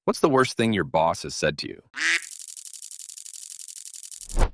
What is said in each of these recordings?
What's the worst thing your boss has said to you?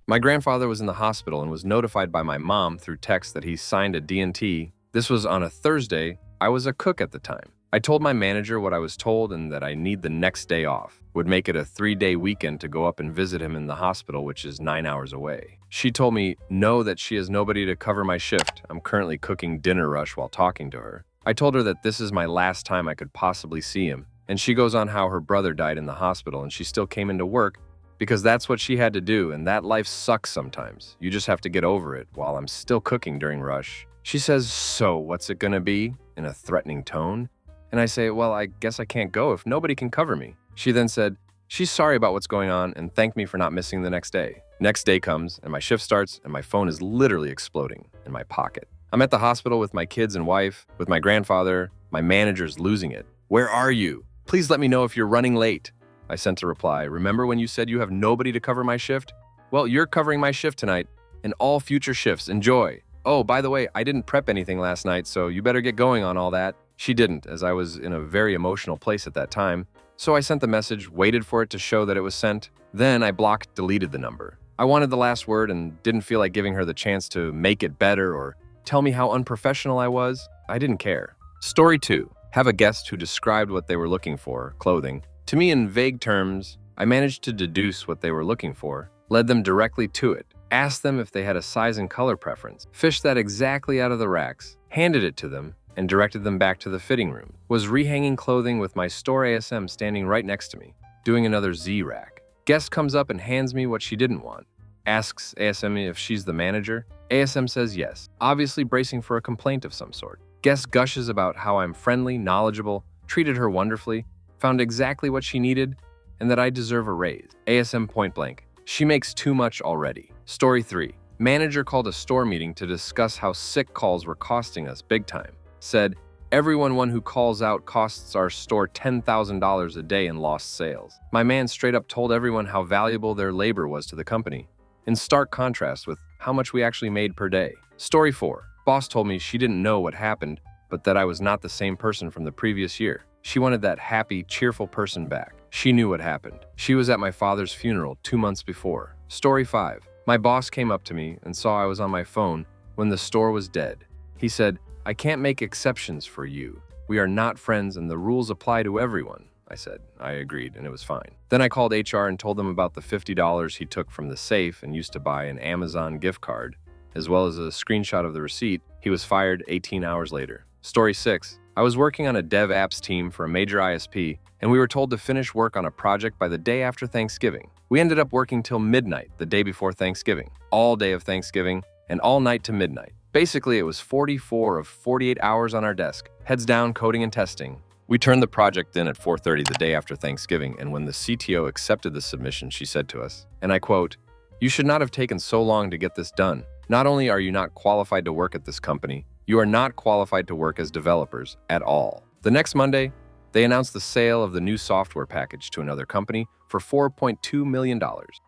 My grandfather was in the hospital and was notified by my mom through text that he signed a D&T. This was on a Thursday. I was a cook at the time. I told my manager what I was told and that I need the next day off. Would make it a 3-day weekend to go up and visit him in the hospital, which is 9 hours away. She told me no, that she has nobody to cover my shift. I'm currently cooking dinner rush while talking to her. I told her that this is my last time I could possibly see him. And she goes on how her brother died in the hospital and she still came into work because that's what she had to do, and that life sucks sometimes. You just have to get over it while I'm still cooking during rush. She says, "So, what's it gonna be?" in a threatening tone. And I say, "Well, I guess I can't go if nobody can cover me." She then said, she's sorry about what's going on and thanked me for not missing the next day. Next day comes and my shift starts and my phone is literally exploding in my pocket. I'm at the hospital with my kids and wife, with my grandfather. My manager's losing it. "Where are you? Please let me know if you're running late." I sent a reply, "Remember when you said you have nobody to cover my shift? Well, you're covering my shift tonight and all future shifts. Enjoy. Oh, by the way, I didn't prep anything last night, so you better get going on all that." She didn't, as I was in a very emotional place at that time. So I sent the message, waited for it to show that it was sent. Then I deleted the number. I wanted the last word and didn't feel like giving her the chance to make it better or tell me how unprofessional I was. I didn't care. Story 2. Have a guest who described what they were looking for, clothing. To me in vague terms, I managed to deduce what they were looking for, led them directly to it, asked them if they had a size and color preference, fished that exactly out of the racks, handed it to them, and directed them back to the fitting room. Was rehanging clothing with my store ASM standing right next to me, doing another Z rack. Guest comes up and hands me what she didn't want. Asks ASM if she's the manager. ASM says yes, obviously bracing for a complaint of some sort. Guest gushes about how I'm friendly, knowledgeable, treated her wonderfully, found exactly what she needed, and that I deserve a raise. ASM point blank, "She makes too much already." Story 3. Manager called a store meeting to discuss how sick calls were costing us big time. Said, "Everyone who calls out costs our store $10,000 a day in lost sales." My man straight up told everyone how valuable their labor was to the company, in stark contrast with how much we actually made per day. Story 4. Boss told me she didn't know what happened, but that I was not the same person from the previous year. She wanted that happy, cheerful person back. She knew what happened. She was at my father's funeral 2 months before. Story 5. My boss came up to me and saw I was on my phone when the store was dead. He said, "I can't make exceptions for you. We are not friends and the rules apply to everyone." I said, I agreed, and it was fine. Then I called HR and told them about the $50 he took from the safe and used to buy an Amazon gift card, as well as a screenshot of the receipt. He was fired 18 hours later. Story 6. I was working on a dev apps team for a major ISP, and we were told to finish work on a project by the day after Thanksgiving. We ended up working till midnight the day before Thanksgiving, all day of Thanksgiving, and all night to midnight. Basically, it was 44 of 48 hours on our desk, heads down coding and testing. We turned the project in at 4:30 the day after Thanksgiving, and when the CTO accepted the submission, she said to us, and I quote, "You should not have taken so long to get this done. Not only are you not qualified to work at this company, you are not qualified to work as developers at all." The next Monday, they announced the sale of the new software package to another company for $4.2 million.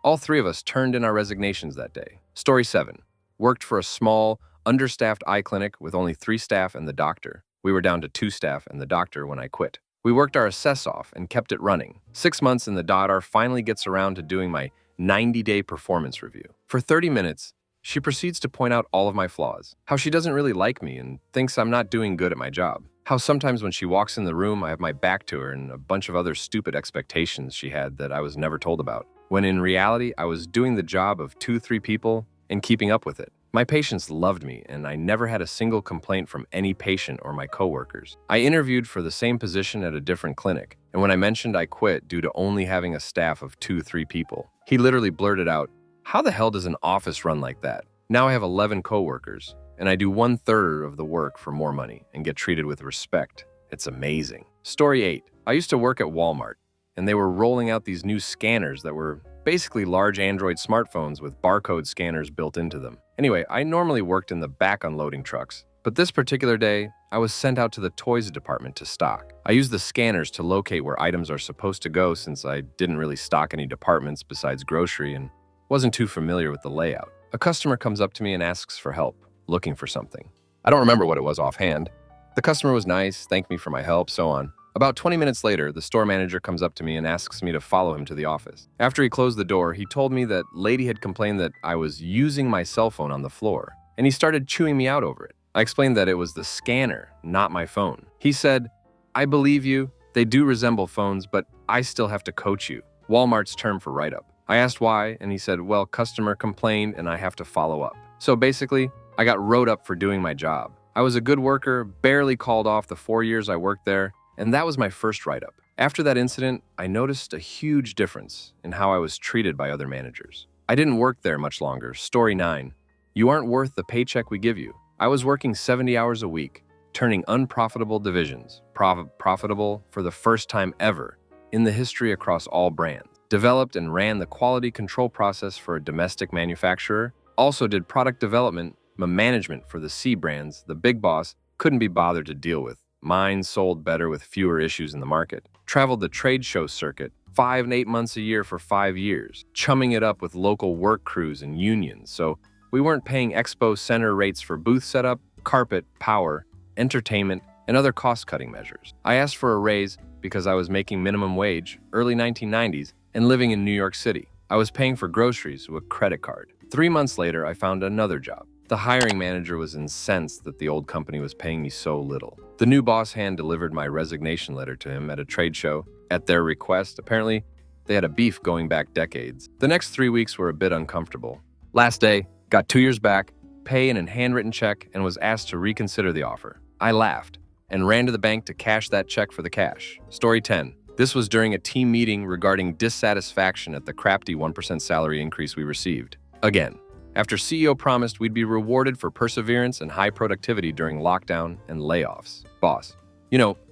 All 3 of us turned in our resignations that day. Story 7. Worked for a small, understaffed eye clinic with only 3 staff and the doctor. We were down to 2 staff and the doctor when I quit. We worked our assess off and kept it running. 6 months and the daughter finally gets around to doing my 90-day performance review. For 30 minutes, she proceeds to point out all of my flaws, how she doesn't really like me and thinks I'm not doing good at my job, how sometimes when she walks in the room I have my back to her and a bunch of other stupid expectations she had that I was never told about, when in reality I was doing the job of 2-3 people and keeping up with it. My patients loved me, and I never had a single complaint from any patient or my coworkers. I interviewed for the same position at a different clinic, and when I mentioned I quit due to only having a staff of 2-3 people, he literally blurted out, "How the hell does an office run like that? Now I have 11 coworkers, and I do 1/3 of the work for more money and get treated with respect. It's amazing." Story 8. I used to work at Walmart, and they were rolling out these new scanners that were basically large Android smartphones with barcode scanners built into them. Anyway, I normally worked in the back unloading trucks, but this particular day, I was sent out to the toys department to stock. I used the scanners to locate where items are supposed to go since I didn't really stock any departments besides grocery and wasn't too familiar with the layout. A customer comes up to me and asks for help, looking for something. I don't remember what it was offhand. The customer was nice, thanked me for my help, so on. About 20 minutes later, the store manager comes up to me and asks me to follow him to the office. After he closed the door, he told me that lady had complained that I was using my cell phone on the floor, and he started chewing me out over it. I explained that it was the scanner, not my phone. He said, "I believe you. They do resemble phones, but I still have to coach you." Walmart's term for write-up. I asked why, and he said, "Well, customer complained and I have to follow up." So basically, I got wrote up for doing my job. I was a good worker, barely called off the 4 years I worked there, and that was my first write-up. After that incident, I noticed a huge difference in how I was treated by other managers. I didn't work there much longer. Story 9. You aren't worth the paycheck we give you. I was working 70 hours a week, turning unprofitable divisions profitable for the first time ever in the history across all brands. Developed and ran the quality control process for a domestic manufacturer. Also did product development, management for the C brands the big boss couldn't be bothered to deal with. Mine sold better with fewer issues in the market. Traveled the trade show circuit 5 and 8 months a year for 5 years, chumming it up with local work crews and unions. So we weren't paying expo center rates for booth setup, carpet, power, entertainment, and other cost-cutting measures. I asked for a raise because I was making minimum wage, early 1990s, and living in New York City. I was paying for groceries with a credit card. 3 months later, I found another job. The hiring manager was incensed that the old company was paying me so little. The new boss hand-delivered my resignation letter to him at a trade show. At their request, apparently, they had a beef going back decades. The next 3 weeks were a bit uncomfortable. Last day, got 2 years back, pay and a handwritten check, and was asked to reconsider the offer. I laughed and ran to the bank to cash that check for the cash. Story 10. This was during a team meeting regarding dissatisfaction at the crafty 1% salary increase we received. Again, after CEO promised we'd be rewarded for perseverance and high productivity during lockdown and layoffs. Boss,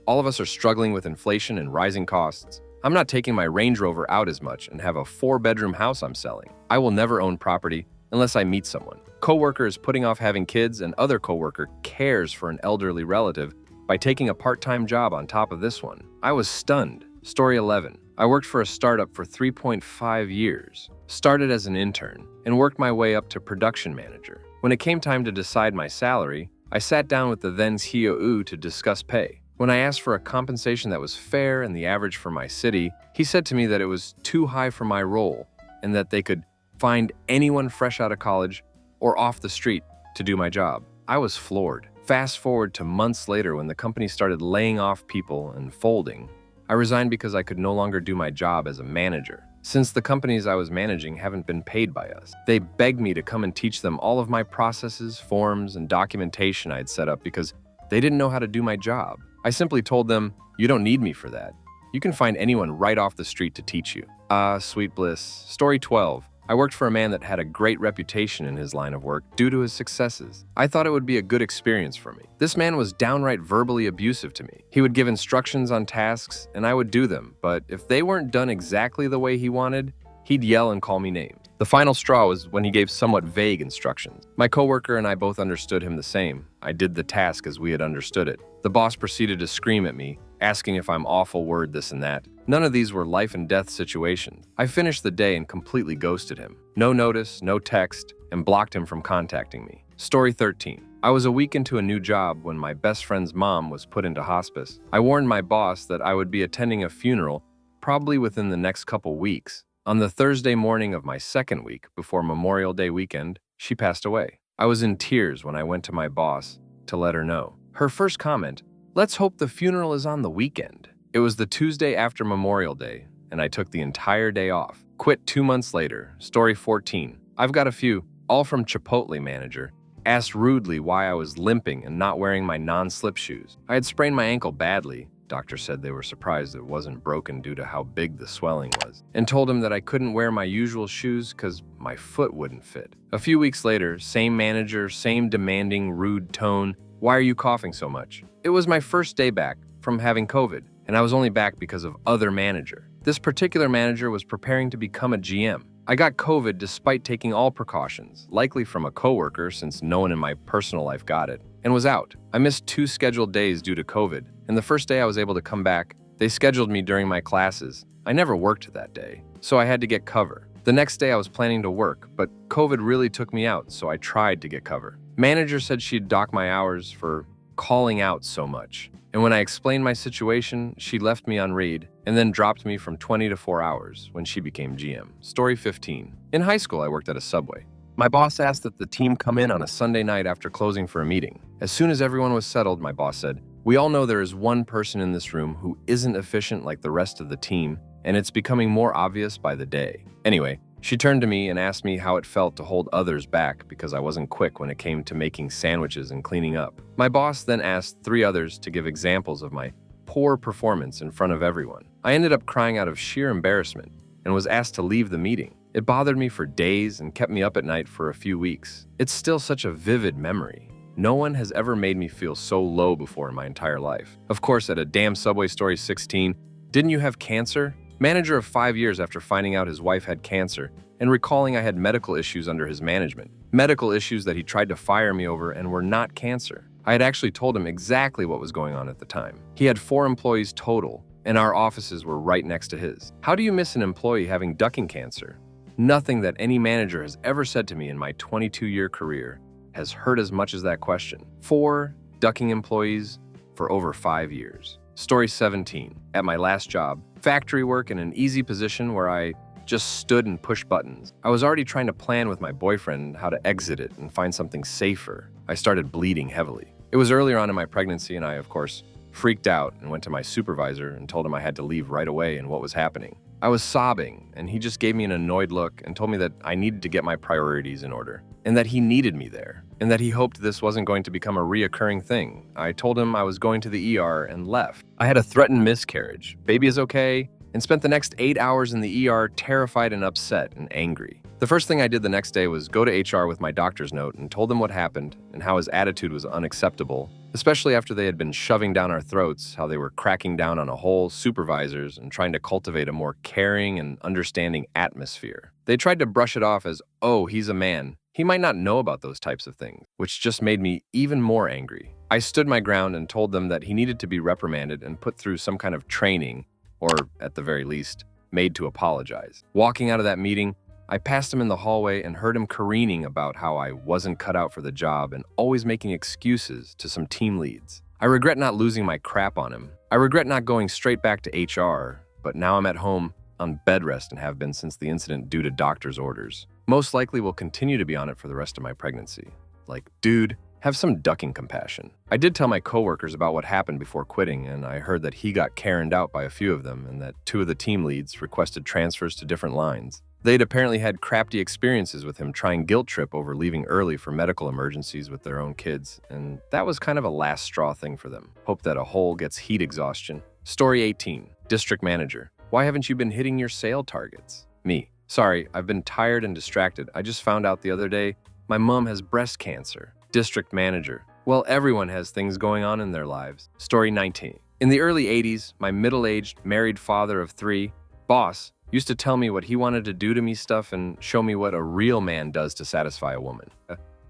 all of us are struggling with inflation and rising costs. I'm not taking my Range Rover out as much and have a 4-bedroom house I'm selling. I will never own property unless I meet someone. Coworker is putting off having kids, and other coworker cares for an elderly relative by taking a part-time job on top of this one. I was stunned. Story 11. I worked for a startup for 3.5 years. Started as an intern and worked my way up to production manager. When it came time to decide my salary, I sat down with the then CEO to discuss pay. When I asked for a compensation that was fair and the average for my city, he said to me that it was too high for my role and that they could find anyone fresh out of college or off the street to do my job. I was floored. Fast forward to months later when the company started laying off people and folding. I resigned because I could no longer do my job as a manager, since the companies I was managing haven't been paid by us. They begged me to come and teach them all of my processes, forms, and documentation I'd set up because they didn't know how to do my job. I simply told them, "You don't need me for that. You can find anyone right off the street to teach you." Ah, sweet bliss. Story 12. I worked for a man that had a great reputation in his line of work due to his successes. I thought it would be a good experience for me. This man was downright verbally abusive to me. He would give instructions on tasks, and I would do them, but if they weren't done exactly the way he wanted, he'd yell and call me names. The final straw was when he gave somewhat vague instructions. My coworker and I both understood him the same. I did the task as we had understood it. The boss proceeded to scream at me, asking if I'm awful word this and that. None of these were life and death situations. I finished the day and completely ghosted him. No notice, no text, and blocked him from contacting me. Story 13. I was a week into a new job when my best friend's mom was put into hospice. I warned my boss that I would be attending a funeral probably within the next couple weeks. On the Thursday morning of my second week, before Memorial Day weekend, she passed away. I was in tears when I went to my boss to let her know. Her first comment, "Let's hope the funeral is on the weekend." It was the Tuesday after Memorial Day, and I took the entire day off. Quit 2 months later. Story 14. I've got a few, all from Chipotle manager. Asked rudely why I was limping and not wearing my non-slip shoes. I had sprained my ankle badly. Doctor said they were surprised it wasn't broken due to how big the swelling was, and told him that I couldn't wear my usual shoes because my foot wouldn't fit. A few weeks later, same manager, same demanding, rude tone. "Why are you coughing so much?" It was my first day back from having COVID, and I was only back because of other manager. This particular manager was preparing to become a GM. I got COVID despite taking all precautions, likely from a coworker since no one in my personal life got it, and was out. I missed 2 scheduled days due to COVID, and the first day I was able to come back, they scheduled me during my classes. I never worked that day, so I had to get cover. The next day I was planning to work, but COVID really took me out, so I tried to get cover. Manager said she'd dock my hours for calling out so much. And when I explained my situation, she left me on read and then dropped me from 20 to 4 hours when she became GM. Story 15. In high school, I worked at a Subway. My boss asked that the team come in on a Sunday night after closing for a meeting. As soon as everyone was settled, my boss said, "We all know there is one person in this room who isn't efficient like the rest of the team, and it's becoming more obvious by the day." Anyway, she turned to me and asked me how it felt to hold others back because I wasn't quick when it came to making sandwiches and cleaning up. My boss then asked 3 others to give examples of my poor performance in front of everyone. I ended up crying out of sheer embarrassment and was asked to leave the meeting. It bothered me for days and kept me up at night for a few weeks. It's still such a vivid memory. No one has ever made me feel so low before in my entire life. Of course, at a damn Subway. Story 16, didn't you have cancer? Manager of 5 years after finding out his wife had cancer and recalling I had medical issues under his management. Medical issues that he tried to fire me over and were not cancer. I had actually told him exactly what was going on at the time. He had 4 employees total, and our offices were right next to his. How do you miss an employee having ducking cancer? Nothing that any manager has ever said to me in my 22-year career has hurt as much as that question. 4 ducking employees for over 5 years. Story 17. At my last job, factory work in an easy position where I just stood and pushed buttons. I was already trying to plan with my boyfriend how to exit it and find something safer. I started bleeding heavily. It was earlier on in my pregnancy, and I, of course, freaked out and went to my supervisor and told him I had to leave right away and what was happening. I was sobbing, and he just gave me an annoyed look and told me that I needed to get my priorities in order, and that he needed me there, and that he hoped this wasn't going to become a reoccurring thing. I told him I was going to the ER and left. I had a threatened miscarriage. Baby is okay, and spent the next 8 hours in the ER terrified and upset and angry. The first thing I did the next day was go to HR with my doctor's note and told them what happened and how his attitude was unacceptable, especially after they had been shoving down our throats, how they were cracking down on a whole supervisors and trying to cultivate a more caring and understanding atmosphere. They tried to brush it off as, "Oh, he's a man. He might not know about those types of things," which just made me even more angry. I stood my ground and told them that he needed to be reprimanded and put through some kind of training, or at the very least, made to apologize. Walking out of that meeting, I passed him in the hallway and heard him careening about how I wasn't cut out for the job and always making excuses to some team leads. I regret not losing my crap on him. I regret not going straight back to HR, but now I'm at home on bed rest and have been since the incident due to doctor's orders. Most likely will continue to be on it for the rest of my pregnancy. Like, dude, have some ducking compassion. I did tell my coworkers about what happened before quitting, and I heard that he got Karened out by a few of them and that 2 of the team leads requested transfers to different lines. They'd apparently had crappy experiences with him trying guilt trip over leaving early for medical emergencies with their own kids, and that was kind of a last straw thing for them. Hope that a hole gets heat exhaustion. Story 18. District manager. Why haven't you been hitting your sale targets? Me. Sorry, I've been tired and distracted. I just found out the other day my mom has breast cancer. District manager. Well, everyone has things going on in their lives. Story 19. In the early 80s, my middle-aged, married father of 3, boss, used to tell me what he wanted to do to me stuff and show me what a real man does to satisfy a woman.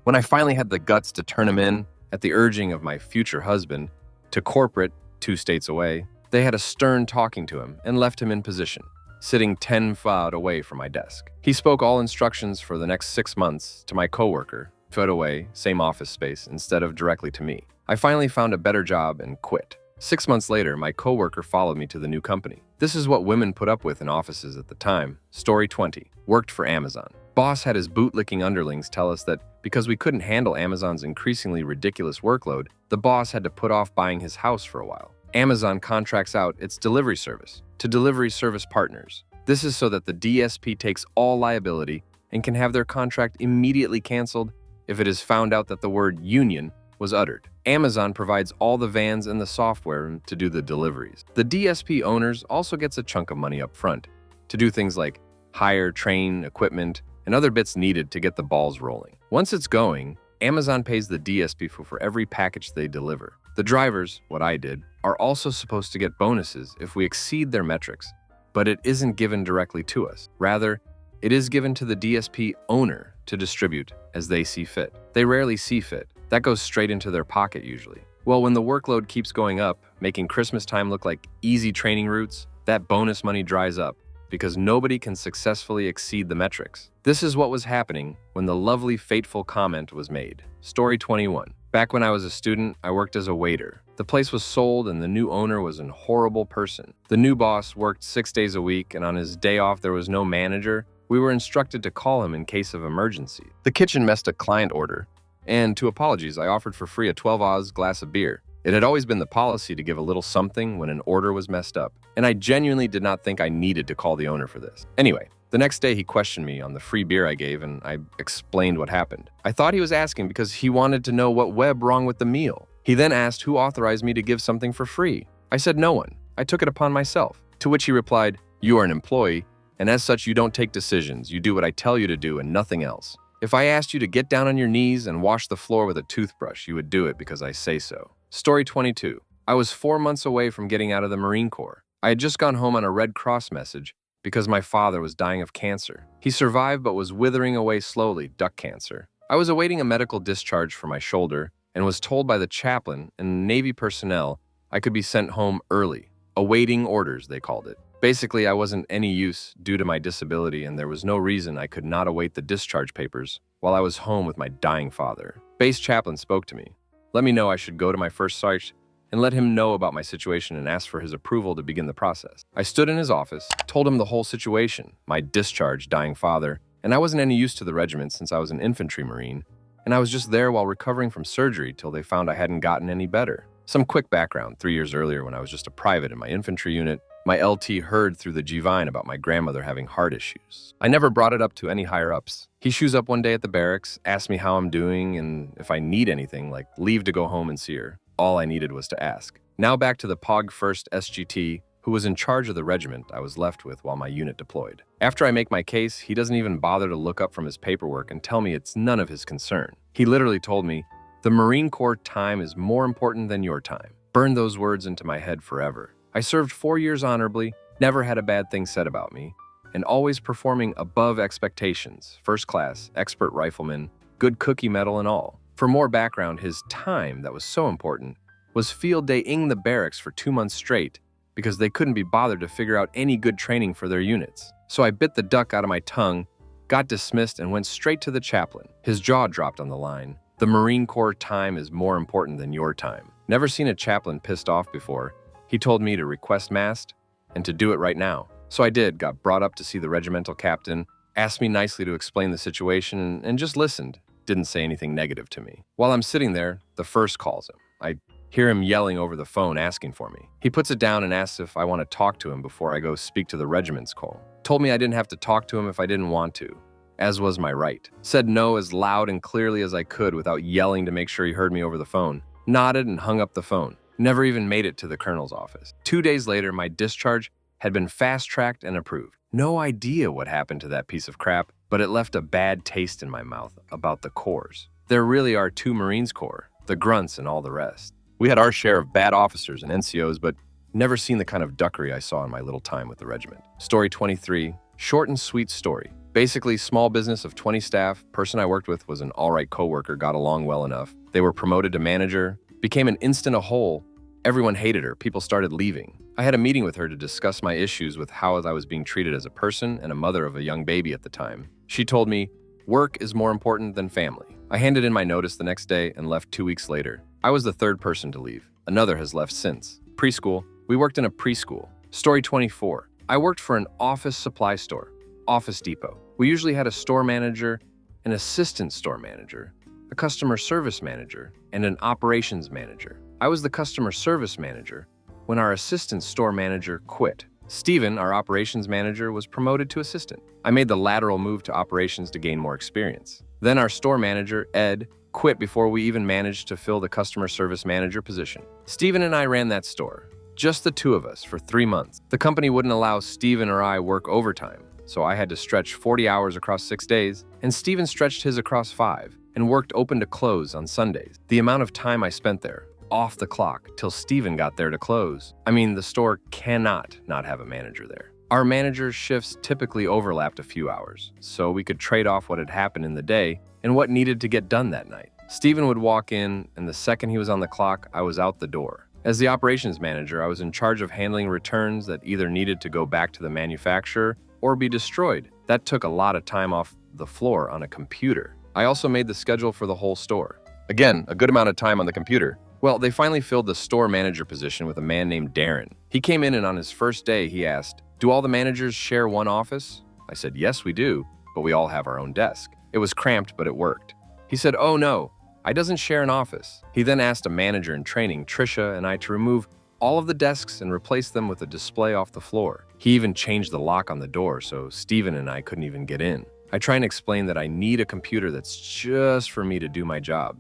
When I finally had the guts to turn him in, at the urging of my future husband, to corporate 2 states away, they had a stern talking to him and left him in position, sitting 10 feet away from my desk. He spoke all instructions for the next 6 months to my coworker, foot away, same office space, instead of directly to me. I finally found a better job and quit. 6 months later, my coworker followed me to the new company. This is what women put up with in offices at the time. Story 20. Worked for Amazon. Boss had his bootlicking underlings tell us that because we couldn't handle Amazon's increasingly ridiculous workload, the boss had to put off buying his house for a while. Amazon contracts out its delivery service to delivery service partners. This is so that the DSP takes all liability and can have their contract immediately canceled if it is found out that the word union was uttered. Amazon provides all the vans and the software to do the deliveries. The DSP owners also gets a chunk of money up front to do things like hire, train, equipment, and other bits needed to get the balls rolling. Once it's going, Amazon pays the DSP for every package they deliver. The drivers, what I did, are also supposed to get bonuses if we exceed their metrics, but it isn't given directly to us. Rather, it is given to the DSP owner to distribute as they see fit. They rarely see fit. That goes straight into their pocket usually. Well, when the workload keeps going up, making Christmas time look like easy training routes, that bonus money dries up because nobody can successfully exceed the metrics. This is what was happening when the lovely fateful comment was made. Story 21. Back when I was a student, I worked as a waiter. The place was sold and the new owner was a horrible person. The new boss worked 6 days a week, and on his day off there was no manager. We were instructed to call him in case of emergency. The kitchen messed a client order, and to apologies, I offered for free a 12 Oz glass of beer. It had always been the policy to give a little something when an order was messed up, and I genuinely did not think I needed to call the owner for this. Anyway, the next day he questioned me on the free beer I gave, and I explained what happened. I thought he was asking because he wanted to know what went wrong with the meal. He then asked who authorized me to give something for free. I said no one. I took it upon myself. To which he replied, "You are an employee, and as such you don't take decisions. You do what I tell you to do and nothing else. If I asked you to get down on your knees and wash the floor with a toothbrush, you would do it because I say so." Story 22. I was 4 months away from getting out of the Marine Corps. I had just gone home on a Red Cross message because my father was dying of cancer. He survived but was withering away slowly, duct cancer. I was awaiting a medical discharge for my shoulder and was told by the chaplain and Navy personnel I could be sent home early. Awaiting orders, they called it. Basically, I wasn't any use due to my disability, and there was no reason I could not await the discharge papers while I was home with my dying father. Base chaplain spoke to me, let me know I should go to my first sergeant and let him know about my situation and ask for his approval to begin the process. I stood in his office, told him the whole situation, my discharged dying father, and I wasn't any use to the regiment since I was an infantry marine, and I was just there while recovering from surgery till they found I hadn't gotten any better. Some quick background: 3 years earlier, when I was just a private in my infantry unit, my LT heard through the G-Vine about my grandmother having heart issues. I never brought it up to any higher-ups. He shows up one day at the barracks, asks me how I'm doing and if I need anything, like leave to go home and see her. All I needed was to ask. Now back to the POG 1st SGT, who was in charge of the regiment I was left with while my unit deployed. After I make my case, he doesn't even bother to look up from his paperwork and tell me it's none of his concern. He literally told me, "The Marine Corps time is more important than your time." Burned those words into my head forever. I served 4 years honorably, never had a bad thing said about me, and always performing above expectations, first class, expert rifleman, good cookie medal and all. For more background, his time that was so important was field day-ing the barracks for 2 months straight because they couldn't be bothered to figure out any good training for their units. So I bit the duck out of my tongue, got dismissed, and went straight to the chaplain. His jaw dropped on the line. "The Marine Corps time is more important than your time." Never seen a chaplain pissed off before. He told me to request mast and to do it right now. So I did, got brought up to see the regimental captain, asked me nicely to explain the situation, and just listened. Didn't say anything negative to me. While I'm sitting there, the first calls him. I hear him yelling over the phone asking for me. He puts it down and asks if I want to talk to him before I go speak to the regiment's call. Told me I didn't have to talk to him if I didn't want to, as was my right. Said no as loud and clearly as I could without yelling to make sure he heard me over the phone. Nodded and hung up the phone. Never even made it to the colonel's office. 2 days later, my discharge had been fast-tracked and approved. No idea what happened to that piece of crap, but it left a bad taste in my mouth about the corps. There really are 2 Marines Corps, the grunts and all the rest. We had our share of bad officers and NCOs, but never seen the kind of duckery I saw in my little time with the regiment. Story 23, short and sweet story. Basically, small business of 20 staff, person I worked with was an alright coworker, got along well enough. They were promoted to manager, became an instant a whole. Everyone hated her, people started leaving. I had a meeting with her to discuss my issues with how I was being treated as a person and a mother of a young baby at the time. She told me, work is more important than family. I handed in my notice the next day and left 2 weeks later. I was the 3rd person to leave. Another has left since. Preschool. We worked in a preschool. Story 24. I worked for an office supply store, Office Depot. We usually had a store manager, an assistant store manager, a customer service manager, and an operations manager. I was the customer service manager when our assistant store manager quit. Steven, our operations manager, was promoted to assistant. I made the lateral move to operations to gain more experience. Then our store manager, Ed, quit before we even managed to fill the customer service manager position. Steven and I ran that store, just the 2 of us, for 3 months. The company wouldn't allow Steven or I work overtime, so I had to stretch 40 hours across 6 days, and Steven stretched his across 5 and worked open to close on Sundays. The amount of time I spent there, off the clock, till Steven got there to close. I mean, the store cannot not have a manager there. Our manager's shifts typically overlapped a few hours, so we could trade off what had happened in the day and what needed to get done that night. Steven would walk in, and the second he was on the clock, I was out the door. As the operations manager, I was in charge of handling returns that either needed to go back to the manufacturer or be destroyed. That took a lot of time off the floor on a computer. I also made the schedule for the whole store. Again, a good amount of time on the computer. Well, they finally filled the store manager position with a man named Darren. He came in and on his first day, he asked, "Do all the managers share one office?" I said, "Yes, we do, but we all have our own desk." It was cramped, but it worked. He said, "Oh no, I doesn't share an office." He then asked a manager in training, Trisha, and I to remove all of the desks and replace them with a display off the floor. He even changed the lock on the door so Steven and I couldn't even get in. I try and explain that I need a computer that's just for me to do my job,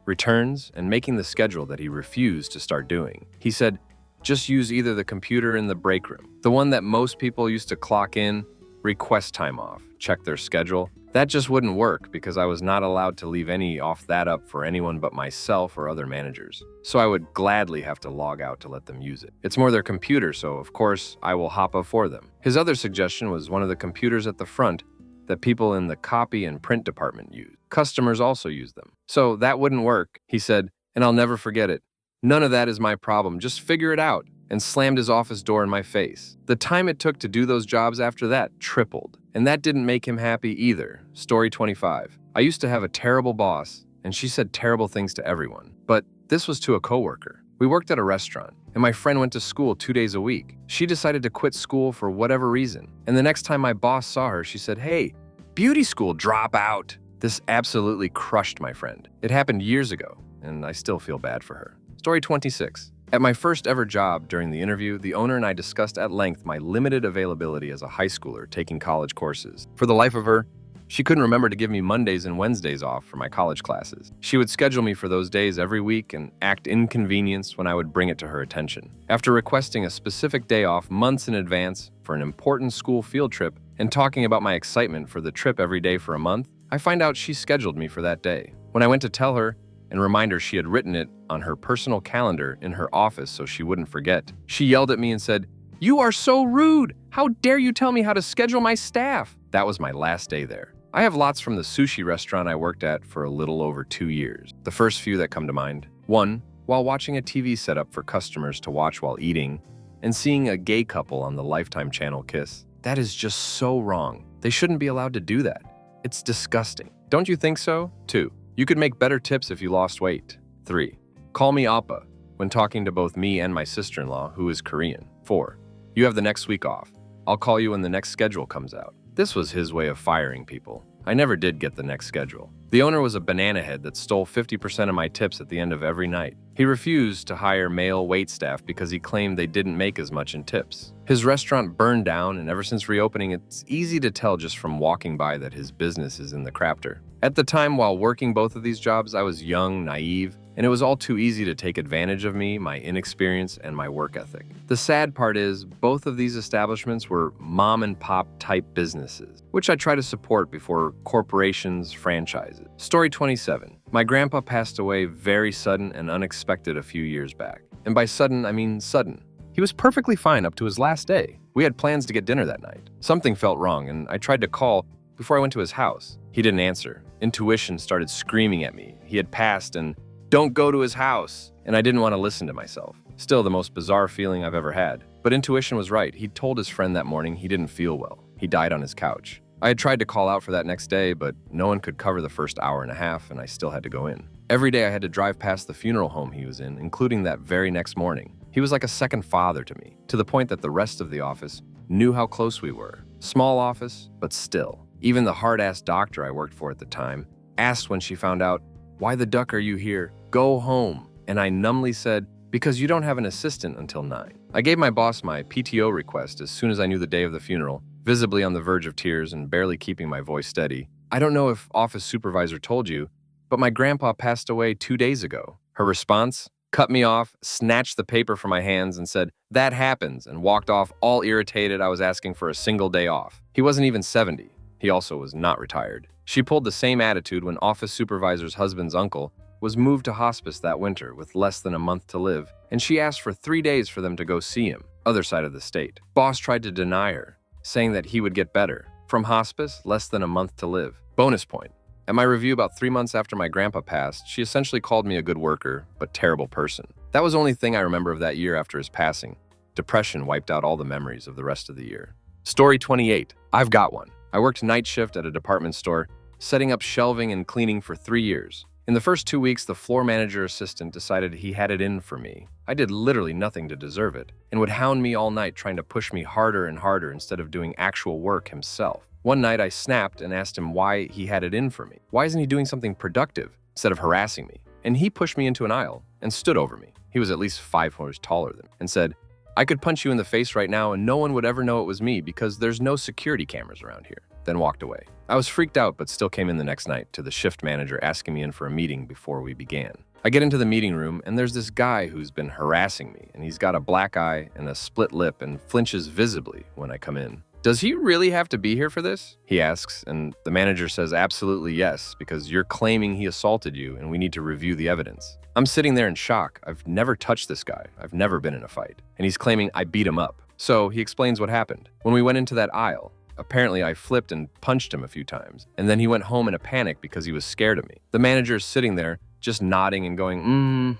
returns and making the schedule that he refused to start doing. He said, "Just use either the computer in the break room, the one that most people used to clock in, request time off, check their schedule." That just wouldn't work because I was not allowed to leave any off that up for anyone but myself or other managers. So I would gladly have to log out to let them use it. It's more their computer, so of course I will hop up for them. His other suggestion was one of the computers at the front that people in the copy and print department use. Customers also use them. So that wouldn't work, he said, and I'll never forget it. "None of that is my problem, just figure it out," and slammed his office door in my face. The time it took to do those jobs after that tripled, and that didn't make him happy either. Story 25. I used to have a terrible boss, and she said terrible things to everyone. But this was to a coworker. We worked at a restaurant, and my friend went to school 2 days a week. She decided to quit school for whatever reason, and the next time my boss saw her, she said, "Hey, beauty school dropout." This absolutely crushed my friend. It happened years ago, and I still feel bad for her. Story 26. At my first ever job, during the interview, the owner and I discussed at length my limited availability as a high schooler taking college courses. For the life of her, she couldn't remember to give me Mondays and Wednesdays off for my college classes. She would schedule me for those days every week and act inconvenienced when I would bring it to her attention. After requesting a specific day off months in advance for an important school field trip and talking about my excitement for the trip every day for a month, I find out she scheduled me for that day. When I went to tell her and remind her she had written it on her personal calendar in her office so she wouldn't forget, she yelled at me and said, "You are so rude! How dare you tell me how to schedule my staff?" That was my last day there. I have lots from the sushi restaurant I worked at for a little over 2 years. The first few that come to mind. 1. While watching a TV setup for customers to watch while eating and seeing a gay couple on the Lifetime channel kiss. That is just so wrong. They shouldn't be allowed to do that. It's disgusting. Don't you think so? 2. You could make better tips if you lost weight. 3. Call me Appa when talking to both me and my sister-in-law, who is Korean. 4. You have the next week off. I'll call you when the next schedule comes out. This was his way of firing people. I never did get the next schedule. The owner was a banana head that stole 50% of my tips at the end of every night. He refused to hire male waitstaff because he claimed they didn't make as much in tips. His restaurant burned down, and ever since reopening, it's easy to tell just from walking by that his business is in the crapter. At the time, while working both of these jobs, I was young, naive, and it was all too easy to take advantage of me, my inexperience, and my work ethic. The sad part is, both of these establishments were mom-and-pop type businesses, which I try to support before corporations, franchises. Story 27. My grandpa passed away very sudden and unexpected a few years back. And by sudden, I mean sudden. He was perfectly fine up to his last day. We had plans to get dinner that night. Something felt wrong, and I tried to call before I went to his house. He didn't answer. Intuition started screaming at me. He had passed, and don't go to his house. And I didn't want to listen to myself. Still the most bizarre feeling I've ever had. But intuition was right. He told his friend that morning he didn't feel well. He died on his couch. I had tried to call out for that next day, but no one could cover the first hour and a half, and I still had to go in. Every day I had to drive past the funeral home he was in, including that very next morning. He was like a second father to me, to the point that the rest of the office knew how close we were. Small office, but still. Even the hard-ass doctor I worked for at the time asked when she found out, "Why the duck are you here? Go home." And I numbly said, "Because you don't have an assistant until 9. I gave my boss my PTO request as soon as I knew the day of the funeral, visibly on the verge of tears and barely keeping my voice steady. "I don't know if office supervisor told you, but my grandpa passed away 2 days ago." Her response? Cut me off, snatched the paper from my hands and said, "That happens," and walked off all irritated I was asking for a single day off. He wasn't even 70. He also was not retired. She pulled the same attitude when office supervisor's husband's uncle was moved to hospice that winter with less than a month to live, and she asked for 3 days for them to go see him, other side of the state. Boss tried to deny her, saying that he would get better. From hospice, less than a month to live. Bonus point. At my review about 3 months after my grandpa passed, she essentially called me a good worker, but terrible person. That was the only thing I remember of that year after his passing. Depression wiped out all the memories of the rest of the year. Story 28. I've got one. I worked night shift at a department store, setting up shelving and cleaning for 3 years. In the first 2 weeks, the floor manager assistant decided he had it in for me. I did literally nothing to deserve it, and would hound me all night trying to push me harder and harder instead of doing actual work himself. One night I snapped and asked him why he had it in for me. Why isn't he doing something productive instead of harassing me? And he pushed me into an aisle and stood over me. He was at least 5 floors taller than me and said, "I could punch you in the face right now and no one would ever know it was me because there's no security cameras around here," then walked away. I was freaked out but still came in the next night to the shift manager asking me in for a meeting before we began. I get into the meeting room and there's this guy who's been harassing me, and he's got a black eye and a split lip and flinches visibly when I come in. "Does he really have to be here for this?" he asks, and the manager says absolutely yes, because you're claiming he assaulted you and we need to review the evidence. I'm sitting there in shock. I've never touched this guy. I've never been in a fight. And he's claiming I beat him up. So he explains what happened. When we went into that aisle, apparently I flipped and punched him a few times, and then he went home in a panic because he was scared of me. The manager is sitting there just nodding and going